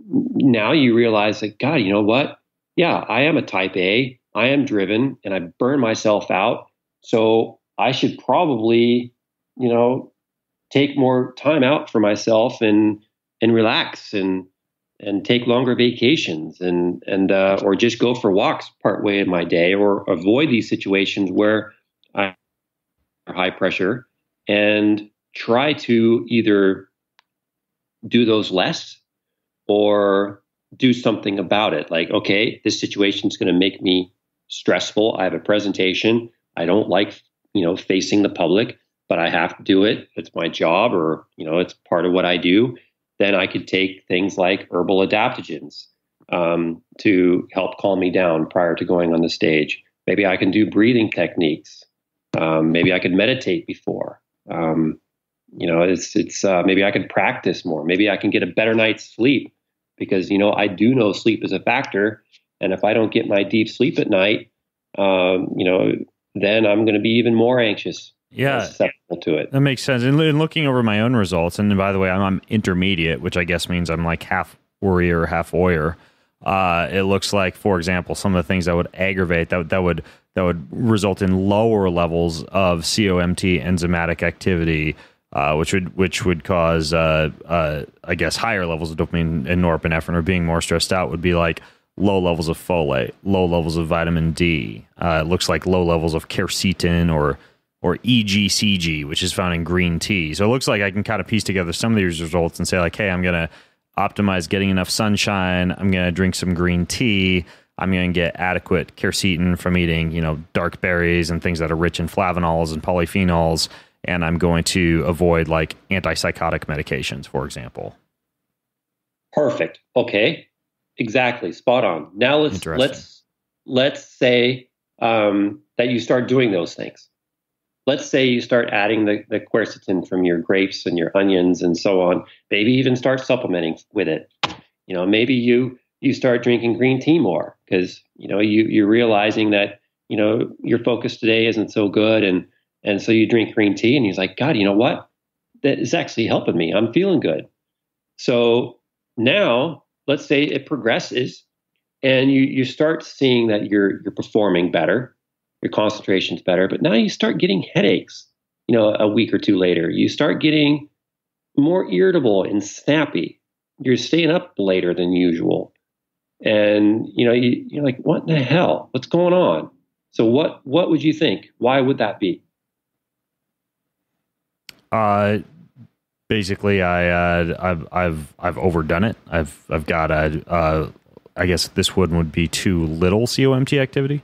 now you realize that, God, you know what? Yeah, I am a type A. I am driven and I burn myself out. So I should probably, take more time out for myself and relax and take longer vacations and or just go for walks part way in my day, or avoid these situations where I are high pressure, and try to either do those less or do something about it. Like, okay, this situation is going to make me stressful. I have a presentation. I don't like, facing the public, but I have to do it. It's my job, or, it's part of what I do. Then I could take things like herbal adaptogens to help calm me down prior to going on the stage. Maybe I can do breathing techniques. Maybe I could meditate before. Maybe I could practice more. Maybe I can get a better night's sleep, because, I do know sleep is a factor. And if I don't get my deep sleep at night, then I'm going to be even more anxious. Yeah, susceptible to it. That makes sense. And looking over my own results, and by the way, I'm intermediate, which I guess means I'm like half worrier, half voyeur. It looks like, for example, some of the things that would aggravate that would result in lower levels of COMT enzymatic activity, which would cause I guess higher levels of dopamine and norepinephrine, or being more stressed out, would be like low levels of folate, low levels of vitamin D. It looks like low levels of quercetin or EGCG, which is found in green tea. So it looks like I can kind of piece together some of these results and say, like, hey, I'm going to optimize getting enough sunshine. I'm going to drink some green tea. I'm going to get adequate quercetin from eating, dark berries and things that are rich in flavanols and polyphenols. And I'm going to avoid like antipsychotic medications, for example. Perfect. Okay. Exactly. Spot on. Now let's say that you start doing those things. Let's say you start adding the quercetin from your grapes and your onions and so on. Maybe even start supplementing with it. Maybe you start drinking green tea more, because you're realizing that your focus today isn't so good, and so you drink green tea and you're like, God, you know what? That is actually helping me. I'm feeling good. So now let's say it progresses and you start seeing that you're performing better. Your concentration's better, but now you start getting headaches, a week or two later. You start getting more irritable and snappy. You're staying up later than usual. And, you're like, what in the hell? What's going on? So what would you think? Why would that be? Basically I've overdone it. I've got I guess this one would be too little COMT activity.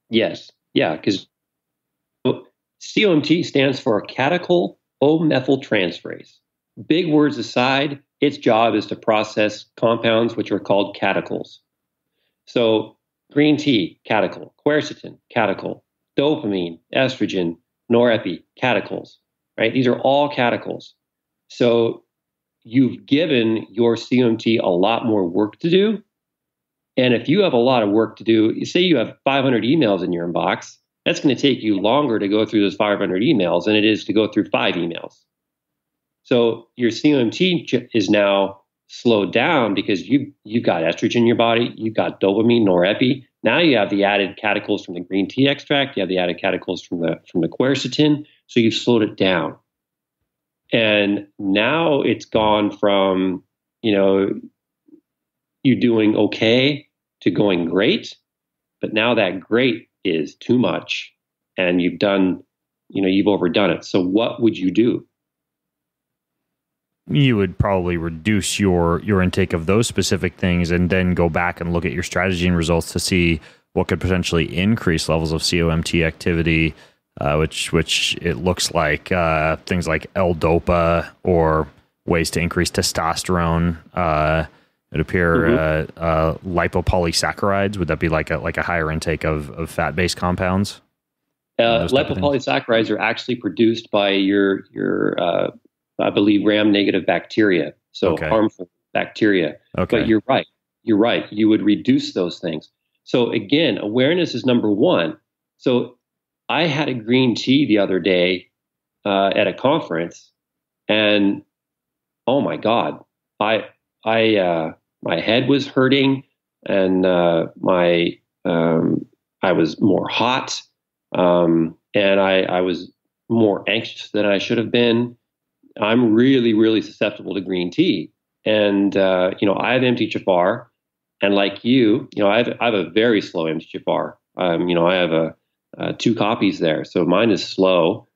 Yes. Yeah, because COMT stands for catechol O-methyltransferase. Big words aside, its job is to process compounds which are called catechols. So green tea, catechol; quercetin, catechol; dopamine, estrogen, norepi, catechols. Right? These are all catechols. So you've given your COMT a lot more work to do. And if you have a lot of work to do, you say you have 500 emails in your inbox, that's going to take you longer to go through those 500 emails than it is to go through 5 emails. So your COMT is now slowed down because you've got estrogen in your body, you've got dopamine, norepi. Now you have the added catechols from the green tea extract, you have the added catechols from the quercetin, so you've slowed it down. And now it's gone from, you doing okay to going great, but now that great is too much and you've overdone it. So what would you do? You would probably reduce your intake of those specific things and then go back and look at your Stratagene results to see what could potentially increase levels of COMT activity, which it looks like things like L-DOPA or ways to increase testosterone. It appear lipopolysaccharides. Would that be like a higher intake of fat-based compounds? Lipopolysaccharides are actually produced by your I believe gram-negative bacteria. So harmful bacteria. Okay. But you're right. You're right. You would reduce those things. So again, awareness is number one. So I had a green tea the other day at a conference, and oh my God, my head was hurting, and I was more hot, and I was more anxious than I should have been. I'm really, really susceptible to green tea, and I have MTHFR, and like I have a very slow MTHFR. I have 2 copies there, so mine is slow,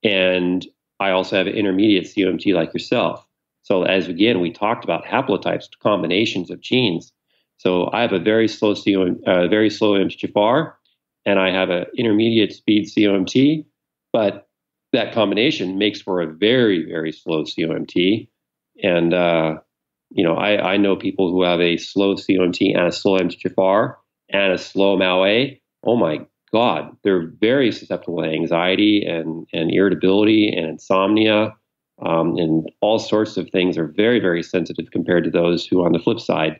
and I also have an intermediate COMT like yourself. So as again we talked about haplotypes, combinations of genes. So I have a very slow MTHFR, and I have an intermediate speed COMT, but that combination makes for a very, very slow COMT. And I know people who have a slow COMT and a slow MTHFR and a slow MAO-A. Oh my God, they're very susceptible to anxiety and irritability and insomnia, and all sorts of things are very, very sensitive compared to those who are on the flip side.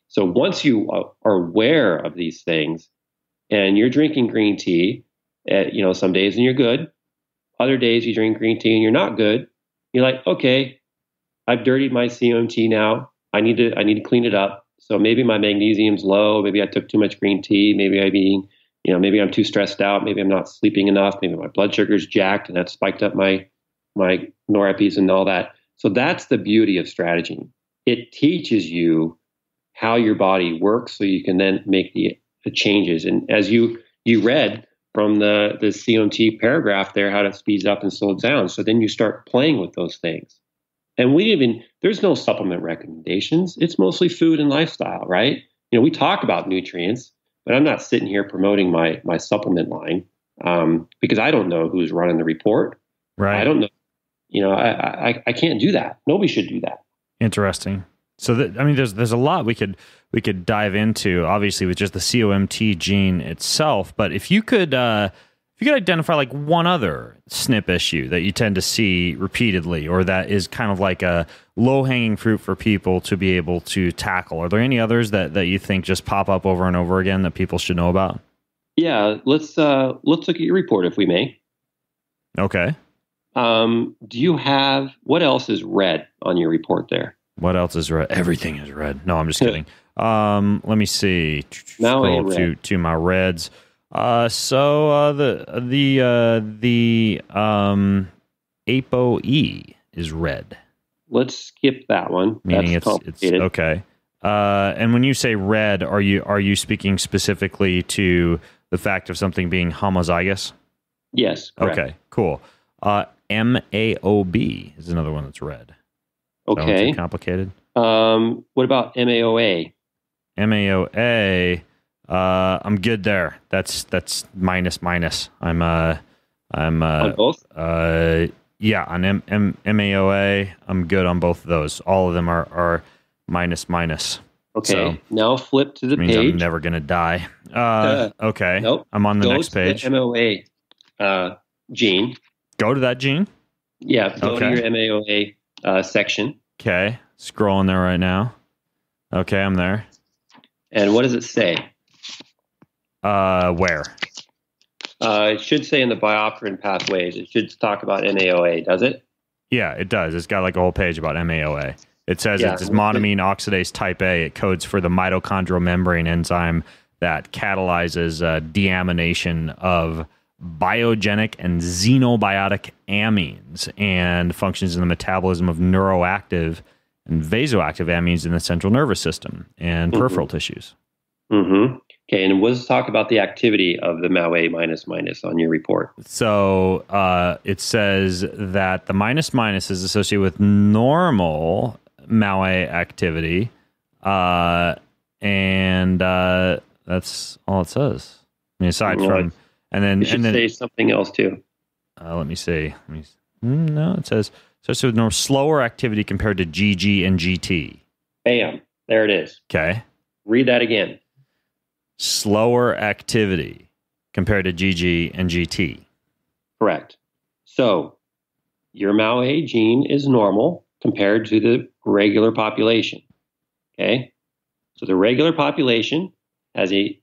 So once you are aware of these things and you're drinking green tea, some days and you're good, other days you drink green tea and you're not good, you're like, okay, I've dirtied my COMT now. I need to clean it up. So maybe my magnesium's low. Maybe I took too much green tea. Maybe maybe I'm too stressed out. Maybe I'm not sleeping enough. Maybe my blood sugar's jacked and that spiked up my noreps and all that. So that's the beauty of Stratagene. It teaches you how your body works so you can then make the changes. And as you read from the COMT paragraph there, how it speeds up and slows down. So then you start playing with those things. And there's no supplement recommendations. It's mostly food and lifestyle, right? We talk about nutrients, but I'm not sitting here promoting my supplement line because I don't know who's running the report. Right. I don't know. I can't do that. Nobody should do that. Interesting. So there's a lot we could dive into, obviously, with just the COMT gene itself. But if you could identify like one other SNP issue that you tend to see repeatedly, or that is kind of like a low-hanging fruit for people to be able to tackle, are there any others that you think just pop up over and over again that people should know about? Yeah, let's look at your report if we may. Okay. Do you have, what else is red on your report there? What else is red? Everything is red. No, I'm just kidding. Let me see. Scroll to my reds. The ApoE is red. Let's skip that one. Meaning That's complicated. It's okay. And when you say red, are you speaking specifically to the fact of something being homozygous? Yes. Correct. Okay. Cool. MAOB is another one that's red. Okay. Too complicated. What about MAOA? MAOA. I'm good there. That's minus. I'm on both? Yeah, on MAOA, I'm good on both of those. All of them are minus. Okay. So, now flip to the means page. I'm never gonna die. Okay. Nope. I'm on the next Go page. to the MAOA gene. Go to that gene. Yeah. Go to your MAOA section. Okay. Scrolling there right now. Okay, I'm there. And what does it say? Where? It should say in the bioperin pathways. It should talk about MAOA, does it? Yeah, it does. It's got like a whole page about MAOA. It says it's monoamine oxidase type A. It codes for the mitochondrial membrane enzyme that catalyzes deamination of biogenic and xenobiotic amines and functions in the metabolism of neuroactive and vasoactive amines in the central nervous system and peripheral tissues. Mm-hmm. Okay, and let's talk about the activity of the MAOA minus on your report. So it says that the minus is associated with normal MAOA activity, and that's all it says. I mean, aside from, and then it should say something else too. Let me see. No, it says associated with slower activity compared to GG and GT. Bam, there it is. Okay, read that again. Slower activity compared to GG and GT. Correct. So your MAOA gene is normal compared to the regular population. Okay. So the regular population has the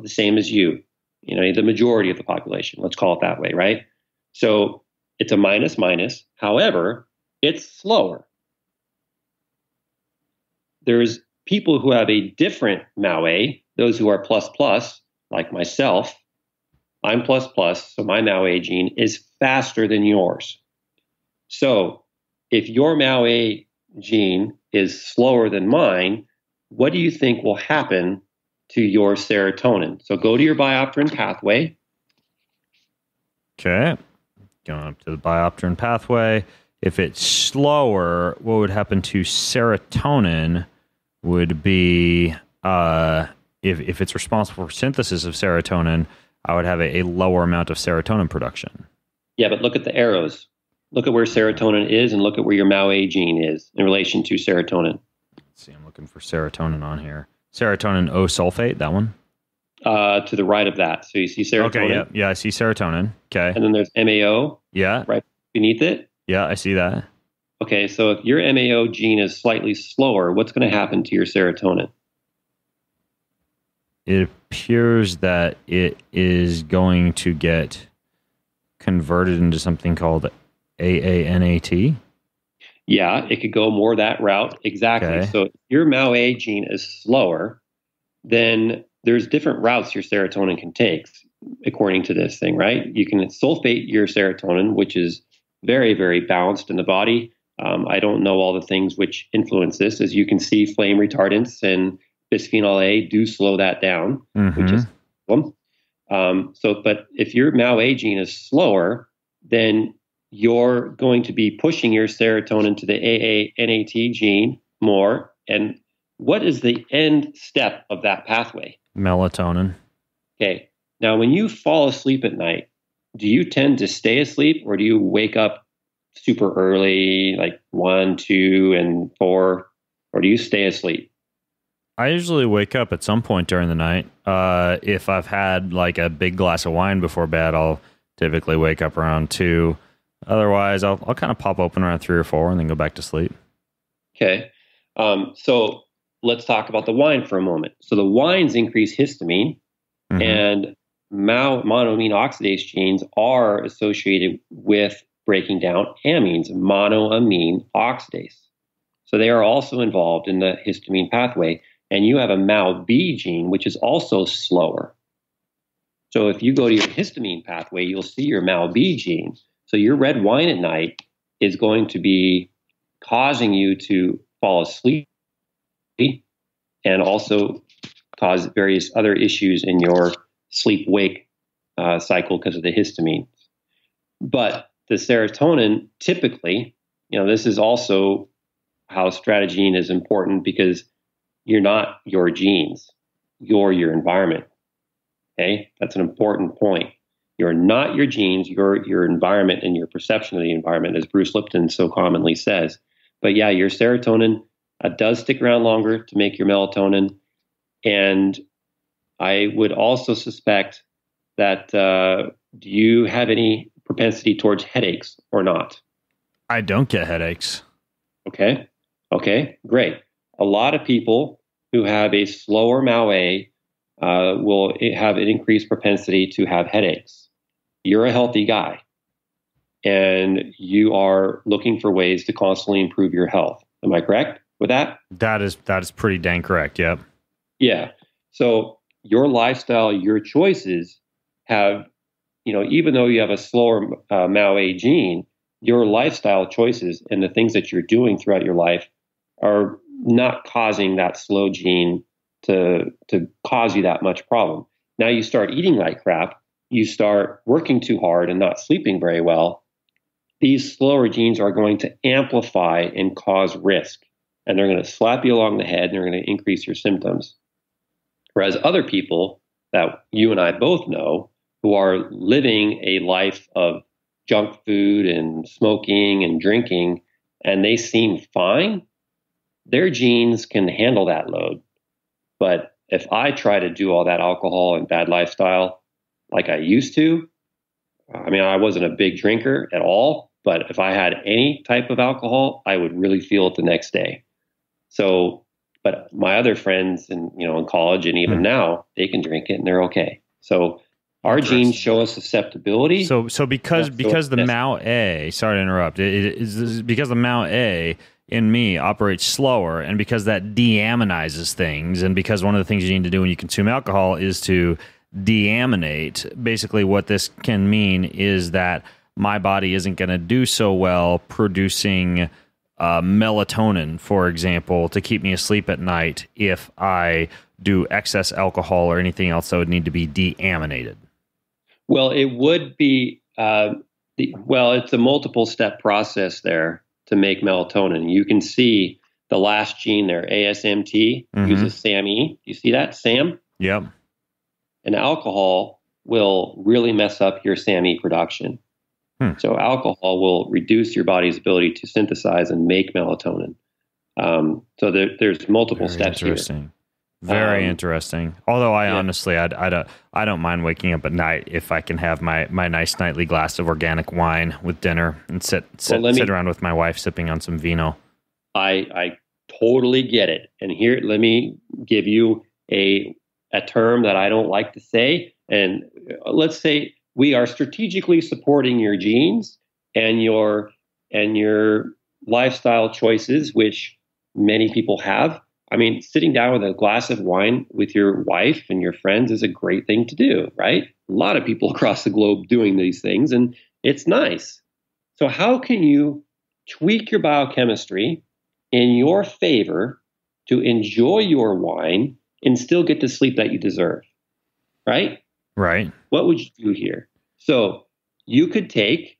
same as you, the majority of the population, let's call it that way, right? So it's a minus minus. However, it's slower. There's people who have a different MAO-A, those who are plus plus, like myself. I'm plus plus, so my MAO-A gene is faster than yours. So if your MAO-A gene is slower than mine, what do you think will happen to your serotonin? So go to your biopterin pathway. Okay. Going up to the biopterin pathway. If it's slower, what would happen to serotonin would be, if it's responsible for synthesis of serotonin, I would have a lower amount of serotonin production. Yeah, but look at the arrows. Look at where serotonin is and look at where your MAO-A gene is in relation to serotonin. Let's see, I'm looking for serotonin on here. Serotonin O-sulfate, that one? To the right of that. So you see serotonin? Okay, yeah, I see serotonin. Okay. And then there's MAO? Yeah. Right beneath it? Yeah, I see that. Okay, so if your MAO gene is slightly slower, what's going to happen to your serotonin? It appears that it is going to get converted into something called AANAT. Yeah, it could go more that route. Exactly. Okay. So if your MAO-A gene is slower, then there's different routes your serotonin can take, according to this thing, right? You can sulfate your serotonin, which is very, very balanced in the body. I don't know all the things which influence this. As you can see, flame retardants and bisphenol A do slow that down, which is one. But if your MAO-A gene is slower, then you're going to be pushing your serotonin to the AANAT gene more. And what is the end step of that pathway? Melatonin. Okay. Now, when you fall asleep at night, do you tend to stay asleep or do you wake up super early, like 1, 2, and 4, or do you stay asleep? I usually wake up at some point during the night. If I've had like a big glass of wine before bed, I'll typically wake up around 2. Otherwise, I'll kind of pop open around 3 or 4 and then go back to sleep. Okay. So let's talk about the wine for a moment. So the wines increase histamine, and monoamine oxidase genes are associated with breaking down amines, monoamine oxidase. So they are also involved in the histamine pathway. And you have a MAO-B gene, which is also slower. So if you go to your histamine pathway, you'll see your MAO-B gene. So your red wine at night is going to be causing you to fall asleep and also cause various other issues in your sleep-wake cycle because of the histamine. But the serotonin, typically, this is also how Stratagene is important because you're not your genes, you're your environment. Okay, that's an important point. You're not your genes, you're your environment and your perception of the environment, as Bruce Lipton so commonly says. But yeah, your serotonin does stick around longer to make your melatonin. And I would also suspect that do you have any propensity towards headaches or not? I don't get headaches. Okay, great. A lot of people who have a slower MAO-A will have an increased propensity to have headaches. You're a healthy guy, and you are looking for ways to constantly improve your health. Am I correct with that? That is pretty dang correct, yep. Yeah. So your lifestyle, your choices have, even though you have a slower MAO-A gene, your lifestyle choices and the things that you're doing throughout your life are not causing that slow gene to cause you that much problem. Now you start eating like crap, you start working too hard and not sleeping very well. These slower genes are going to amplify and cause risk, and they're going to slap you along the head and they're going to increase your symptoms. Whereas other people that you and I both know who are living a life of junk food and smoking and drinking, and they seem fine, their genes can handle that load. But if I try to do all that alcohol and bad lifestyle like I used to, I wasn't a big drinker at all, but if I had any type of alcohol, I would really feel it the next day. So, But my other friends in college and even now, they can drink it and they're okay. So our genes show us susceptibility. So because the MAO-A, sorry to interrupt, it is because the MAO-A in me operates slower, and because that deaminizes things, and because one of the things you need to do when you consume alcohol is to deaminate, basically what this can mean is that my body isn't going to do so well producing melatonin, for example, to keep me asleep at night if I do excess alcohol or anything else that would need to be deaminated. Well, it would be, it's a multiple step process there to make melatonin. You can see the last gene there, ASMT, uses SAMe. You see that, SAM? Yep. And alcohol will really mess up your SAMe production. So alcohol will reduce your body's ability to synthesize and make melatonin. So there's multiple steps here. Very interesting. Although honestly, I don't mind waking up at night if I can have my nice nightly glass of organic wine with dinner and sit around with my wife sipping on some vino. I totally get it. And here, let me give you a term that I don't like to say. And let's say we are strategically supporting your genes and your lifestyle choices, which many people have. I mean, sitting down with a glass of wine with your wife and your friends is a great thing to do, right? A lot of people across the globe doing these things, and it's nice. So how can you tweak your biochemistry in your favor to enjoy your wine and still get the sleep that you deserve, right? Right. What would you do here? So you could take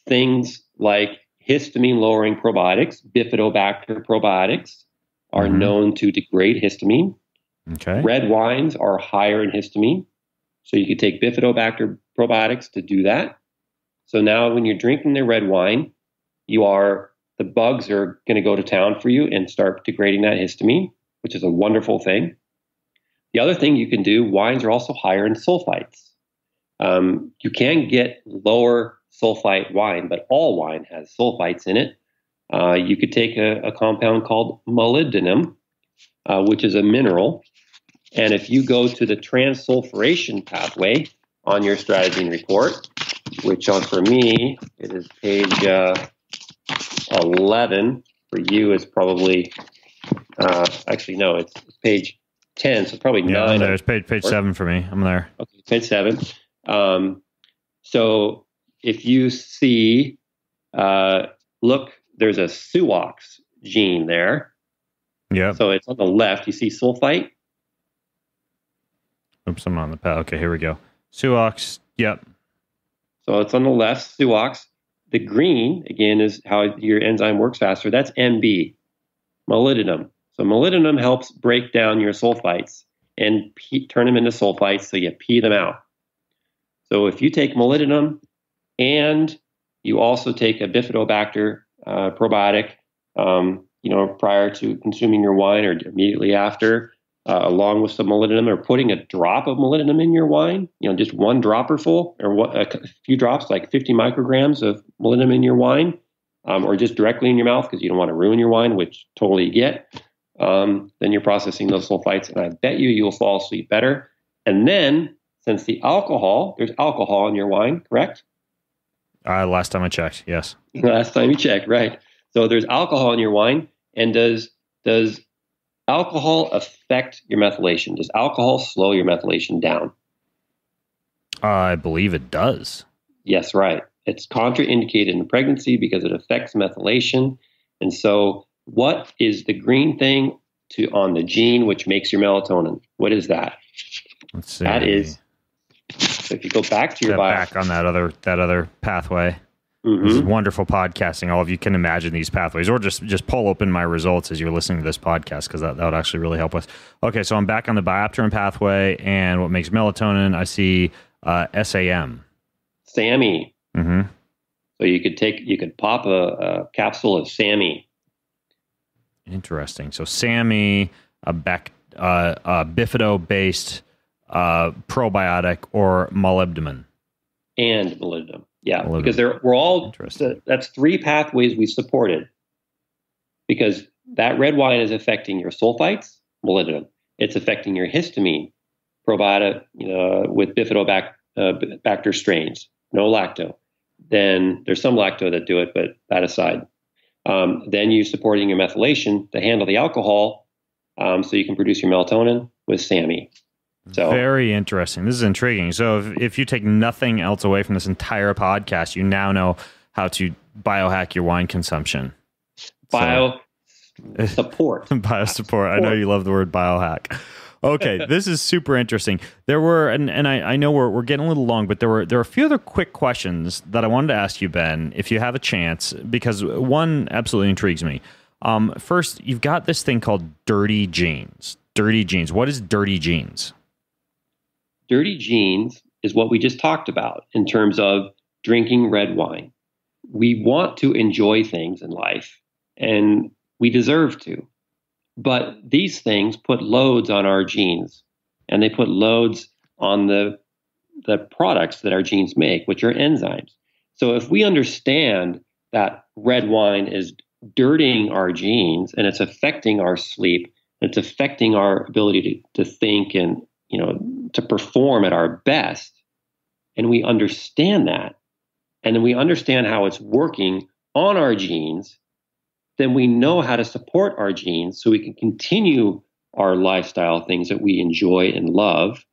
things like histamine-lowering probiotics. Bifidobacter probiotics are known to degrade histamine. Okay. Red wines are higher in histamine. So you could take Bifidobacter probiotics to do that. So now when you're drinking the red wine, the bugs are going to go to town for you and start degrading that histamine, which is a wonderful thing. The other thing you can do, wines are also higher in sulfites. You can get lower sulfite wine, but all wine has sulfites in it. You could take a compound called molybdenum, which is a mineral. And if you go to the transsulfuration pathway on your Stratagene report, which for me, it is page 11. For you, is probably, it's page 10, so probably 9. There's page 7 for me. I'm there. Okay, page 7. So if you see, look, there's a SUOX gene there. Yeah. So it's on the left. You see sulfite? Oops, I'm on the path. Okay, here we go. SUOX. Yep. So it's on the left, SUOX. The green, again, is how your enzyme works faster. That's MB, molybdenum. So molybdenum helps break down your sulfites and turn them into sulfites, so you pee them out. So if you take molybdenum and you also take a Bifidobacter probiotic, prior to consuming your wine or immediately after, along with some molybdenum, or putting a drop of molybdenum in your wine, just one dropper full, or a few drops, like 50 micrograms of molybdenum in your wine, or just directly in your mouth because you don't want to ruin your wine, which totally you get. Then you're processing those sulfites, and I bet you'll fall asleep better. And then, since there's alcohol in your wine, correct? Last time I checked, yes. Last time you checked, right. So there's alcohol in your wine, and does alcohol affect your methylation? Does alcohol slow your methylation down? I believe it does. Yes, right. It's contraindicated in pregnancy because it affects methylation. And so what is the green thing on the gene which makes your melatonin? What is that? Let's see. That is, so if you go back to your back on that other pathway. This is wonderful podcasting. All of you can imagine these pathways, or just pull open my results as you're listening to this podcast, because that would actually really help us. Okay, so I'm back on the biopterin pathway, and what makes melatonin? I see SAM. SAMe. So you could pop a capsule of SAMe. Interesting. So SAMe, a bifido-based probiotic, or molybdenum. And molybdenum. Yeah, because we're all, that's 3 pathways we supported, because that red wine is affecting your sulfites, molybdenum. It's affecting your histamine, probiotic, with bifidobacter strains, no lacto. Then there's some lacto that do it, but that aside. Then you're supporting your methylation to handle the alcohol, so you can produce your melatonin with SAMe. So very interesting. This is intriguing. So if you take nothing else away from this entire podcast, you now know how to biohack your wine consumption. Support. Biosupport. I know you love the word biohack. Okay, this is super interesting. There were, and I know we're getting a little long, but there were a few other quick questions that I wanted to ask you, Ben, if you have a chance, because one absolutely intrigues me. First, you've got this thing called dirty genes. Dirty genes. What is dirty genes? Dirty genes is what we just talked about in terms of drinking red wine. We want to enjoy things in life, and we deserve to. But these things put loads on our genes, and they put loads on the products that our genes make, which are enzymes. So if we understand that red wine is dirtying our genes and it's affecting our sleep, it's affecting our ability to think and to perform at our best, and we understand that, and then we understand how it's working on our genes, then we know how to support our genes so we can continue our lifestyle things that we enjoy and love,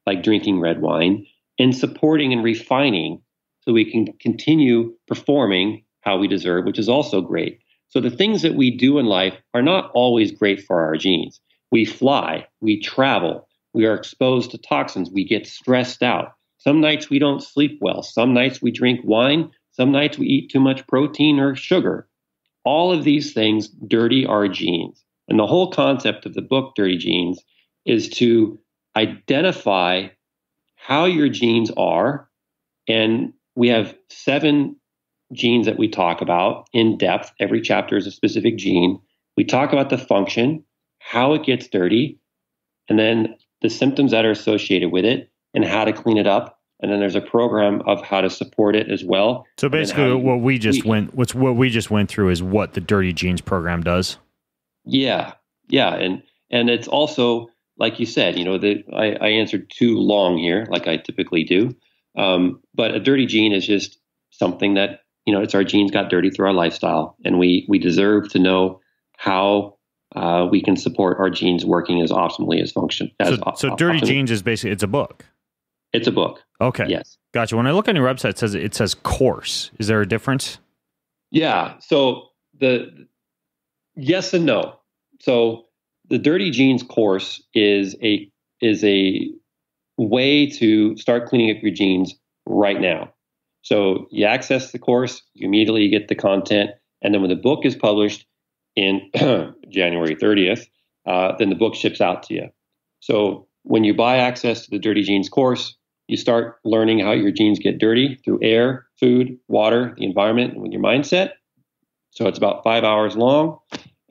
like drinking red wine, and supporting and refining so we can continue performing how we deserve, which is also great. So the things that we do in life are not always great for our genes. We fly, we travel, we are exposed to toxins, we get stressed out. Some nights we don't sleep well. Some nights we drink wine. Some nights we eat too much protein or sugar. All of these things dirty our genes. And the whole concept of the book, Dirty Genes, is to identify how your genes are. And we have 7 genes that we talk about in depth. Every chapter is a specific gene. We talk about the function, how it gets dirty, and then the symptoms that are associated with it and how to clean it up. And then there's a program of how to support it as well. So basically what we just went through is what the Dirty Genes program does. Yeah. And it's also, like you said, I answered too long here, like I typically do. But a dirty gene is just something that, it's our genes got dirty through our lifestyle, and we deserve to know how we can support our genes working as optimally as function. So Dirty Genes is basically, it's a book. It's a book. Okay. Yes. Gotcha. When I look on your website, it says course. Is there a difference? Yeah. So the yes and no. So the Dirty Genes course is a way to start cleaning up your genes right now. So you access the course, you immediately get the content, and then when the book is published in January 30th, then the book ships out to you. So when you buy access to the Dirty Genes course, you start learning how your genes get dirty through air, food, water, the environment, and with your mindset. So it's about 5 hours long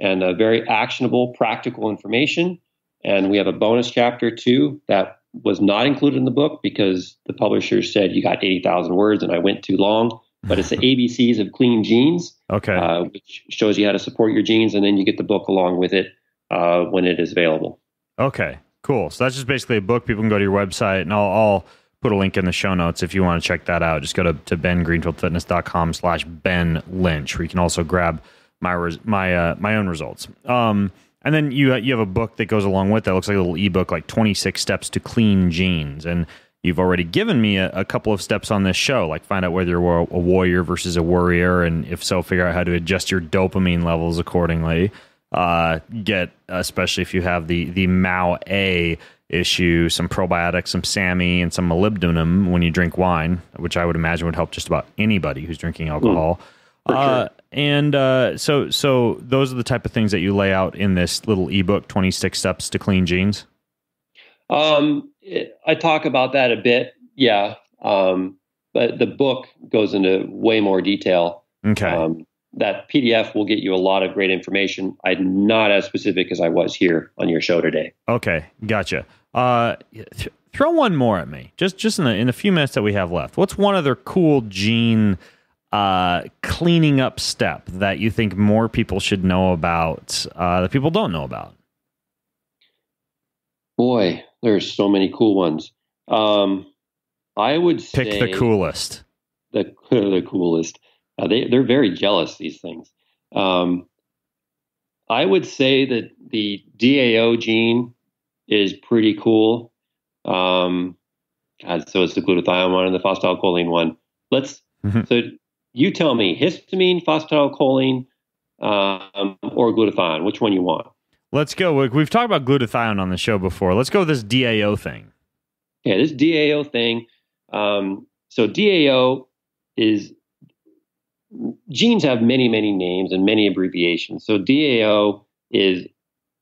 and very actionable, practical information. And we have a bonus chapter too that was not included in the book because the publisher said you got 80,000 words and I went too long. But it's the ABCs of clean genes, which shows you how to support your genes, and then you get the book along with it when it is available. Okay, cool. So that's just basically a book. People can go to your website, and I'll put a link in the show notes if you want to check that out. Just go to bengreenfieldfitness.com/Ben Lynch, where you can also grab my own results. And then you have a book that goes along with that. It looks like a little ebook, like 26 Steps to Clean Genes. And you've already given me a couple of steps on this show, like find out whether you're a warrior versus a worrier, and if so, figure out how to adjust your dopamine levels accordingly. Especially if you have the MAO-A issue, some probiotics, some SAMe, and some molybdenum when you drink wine, which I would imagine would help just about anybody who's drinking alcohol. Sure. So those are the type of things that you lay out in this little ebook, 26 Steps to Clean Genes. I talk about that a bit, yeah. But the book goes into way more detail. Okay. That PDF will get you a lot of great information. I'm not as specific as I was here on your show today. Okay, gotcha. Throw one more at me, just in the few minutes that we have left. What's one other cool gene cleaning up step that you think more people should know about that people don't know about? Boy, there's so many cool ones. I would say pick the coolest. The coolest. They're very jealous, these things. I would say that the DAO gene is pretty cool. So it's the glutathione one and the phosphatidylcholine one. So you tell me, histamine, phosphatidylcholine, or glutathione, which one you want? Let's go. We've talked about glutathione on the show before. Let's go with this DAO thing. Yeah, this DAO thing. So DAO is, genes have many, many names and many abbreviations. So DAO is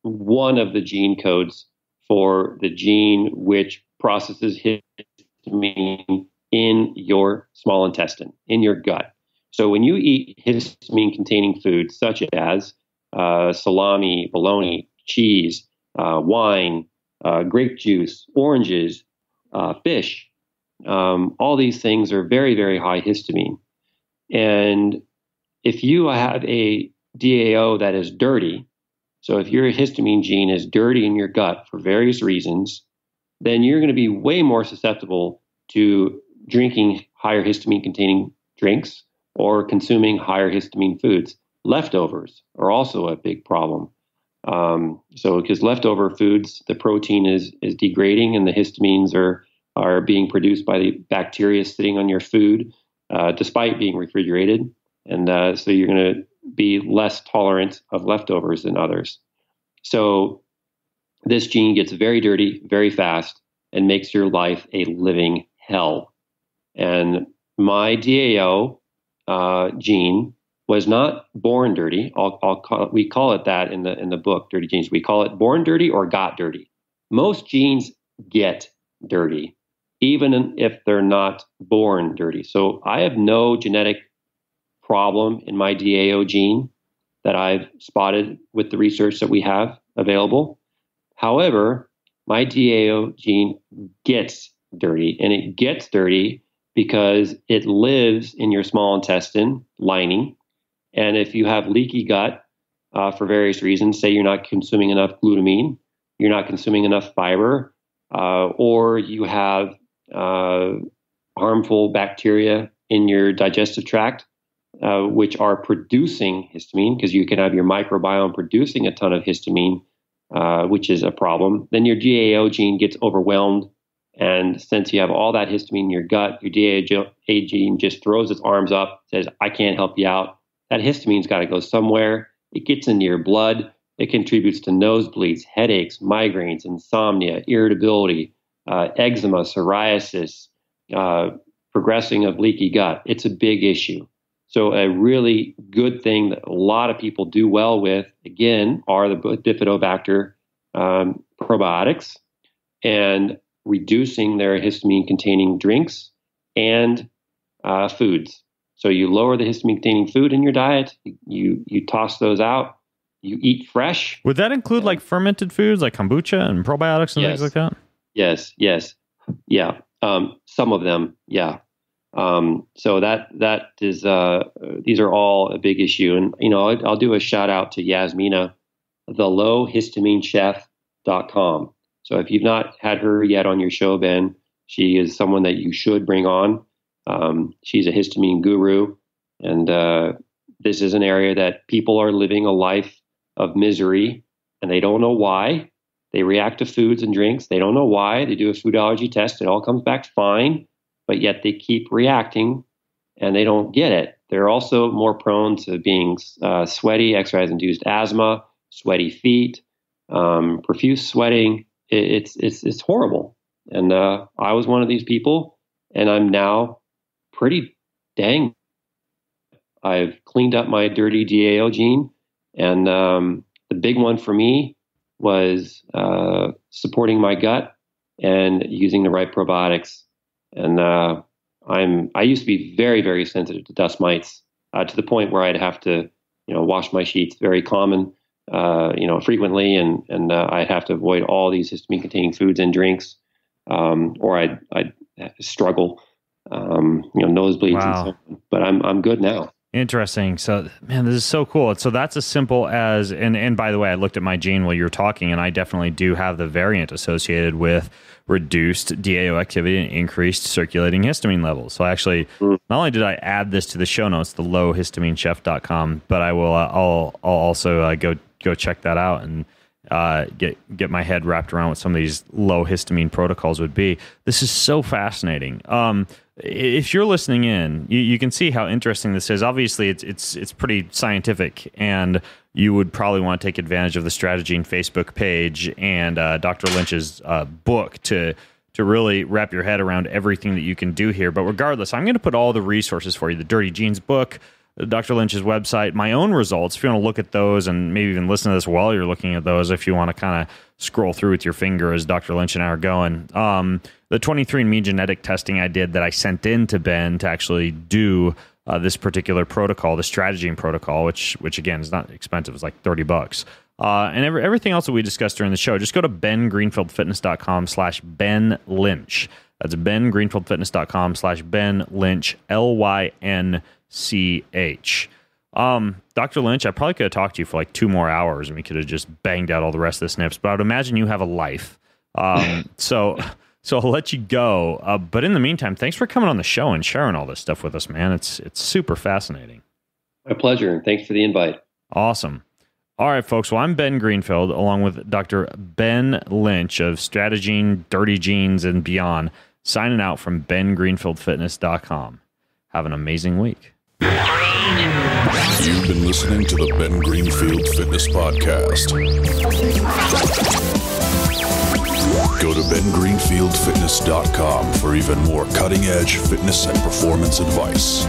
one of the gene codes for the gene which processes histamine in your small intestine, in your gut. So when you eat histamine-containing foods such as salami, bologna, cheese, wine, grape juice, oranges, fish, all these things are very, very high histamine. And if you have a DAO that is dirty, so if your histamine gene is dirty in your gut for various reasons, then you're going to be way more susceptible to drinking higher histamine-containing drinks or consuming higher histamine foods. Leftovers are also a big problem. So because leftover foods, the protein is degrading and the histamines are being produced by the bacteria sitting on your food, despite being refrigerated. And so you're going to be less tolerant of leftovers than others. So this gene gets very dirty very fast and makes your life a living hell. And my DAO gene was not born dirty. We call it that in the book, Dirty Genes. We call it born dirty or got dirty. Most genes get dirty, even if they're not born dirty. So I have no genetic problem in my DAO gene that I've spotted with the research that we have available. However, my DAO gene gets dirty, and it gets dirty because it lives in your small intestine lining. And if you have leaky gut for various reasons, say you're not consuming enough glutamine, you're not consuming enough fiber, or you have harmful bacteria in your digestive tract, which are producing histamine, because you can have your microbiome producing a ton of histamine, which is a problem, then your DAO gene gets overwhelmed. And since you have all that histamine in your gut, your DAO gene just throws its arms up, says, I can't help you out. That histamine's got to go somewhere. It gets into your blood. It contributes to nosebleeds, headaches, migraines, insomnia, irritability, eczema, psoriasis, progressing of leaky gut. It's a big issue. So a really good thing that a lot of people do well with, again, are the bifidobacter probiotics and reducing their histamine-containing drinks and foods. So you lower the histamine-containing food in your diet. You toss those out. You eat fresh. Would that include like fermented foods like kombucha and probiotics and things like that? Yes. Yeah. Some of them. Yeah. So that is, these are all a big issue. And, I'll do a shout out to Yasmina, thelowhistaminechef.com. So if you've not had her yet on your show, Ben, she is someone that you should bring on. She's a histamine guru. And this is an area that people are living a life of misery, and they don't know why. They react to foods and drinks. They don't know why. They do a food allergy test. It all comes back fine, but yet they keep reacting, and they don't get it. They're also more prone to being sweaty, exercise-induced asthma, sweaty feet, profuse sweating. It's horrible. And I was one of these people, and I'm now pretty dang. I've cleaned up my dirty DAO gene, and the big one for me was supporting my gut and using the right probiotics. And I used to be very, very sensitive to dust mites to the point where I'd have to, wash my sheets, very common, frequently, and I'd have to avoid all these histamine-containing foods and drinks, or I'd struggle. nosebleeds Wow. and so on. But I'm good now. Interesting. So, man, this is so cool. So that's as simple as, and by the way, I looked at my gene while you were talking, and I definitely do have the variant associated with reduced DAO activity and increased circulating histamine levels. So actually, not only did I add this to the show notes, the lowhistaminechef.com, but I will, I'll also go check that out and get my head wrapped around what some of these low histamine protocols would be. This is so fascinating. If you're listening in, you can see how interesting this is. Obviously, it's pretty scientific, and you would probably want to take advantage of the Stratagene Facebook page and Dr. Lynch's book to really wrap your head around everything that you can do here. But regardless, I'm going to put all the resources for you: the Dirty Genes book, Dr. Lynch's website, my own results. If you want to look at those and maybe even listen to this while you're looking at those, if you want to kind of scroll through with your finger as Dr. Lynch and I are going. The 23andMe genetic testing I did that I sent in to Ben to actually do this particular protocol, the Stratagene protocol, which again is not expensive. It's like $30. And everything else that we discussed during the show, just go to bengreenfieldfitness.com/Ben Lynch. That's bengreenfieldfitness.com/Ben Lynch, LYNCH. Dr. Lynch, I probably could have talked to you for like 2 more hours and we could have just banged out all the rest of the snips, but I would imagine you have a life. So I'll let you go. But in the meantime, thanks for coming on the show and sharing all this stuff with us, man. It's super fascinating. My pleasure. And thanks for the invite. Awesome. All right, folks. Well, I'm Ben Greenfield, along with Dr. Ben Lynch of Stratagene, Dirty Genes, and beyond, signing out from bengreenfieldfitness.com. Have an amazing week. You've been listening to the Ben Greenfield Fitness Podcast. Go to bengreenfieldfitness.com for even more cutting-edge fitness and performance advice.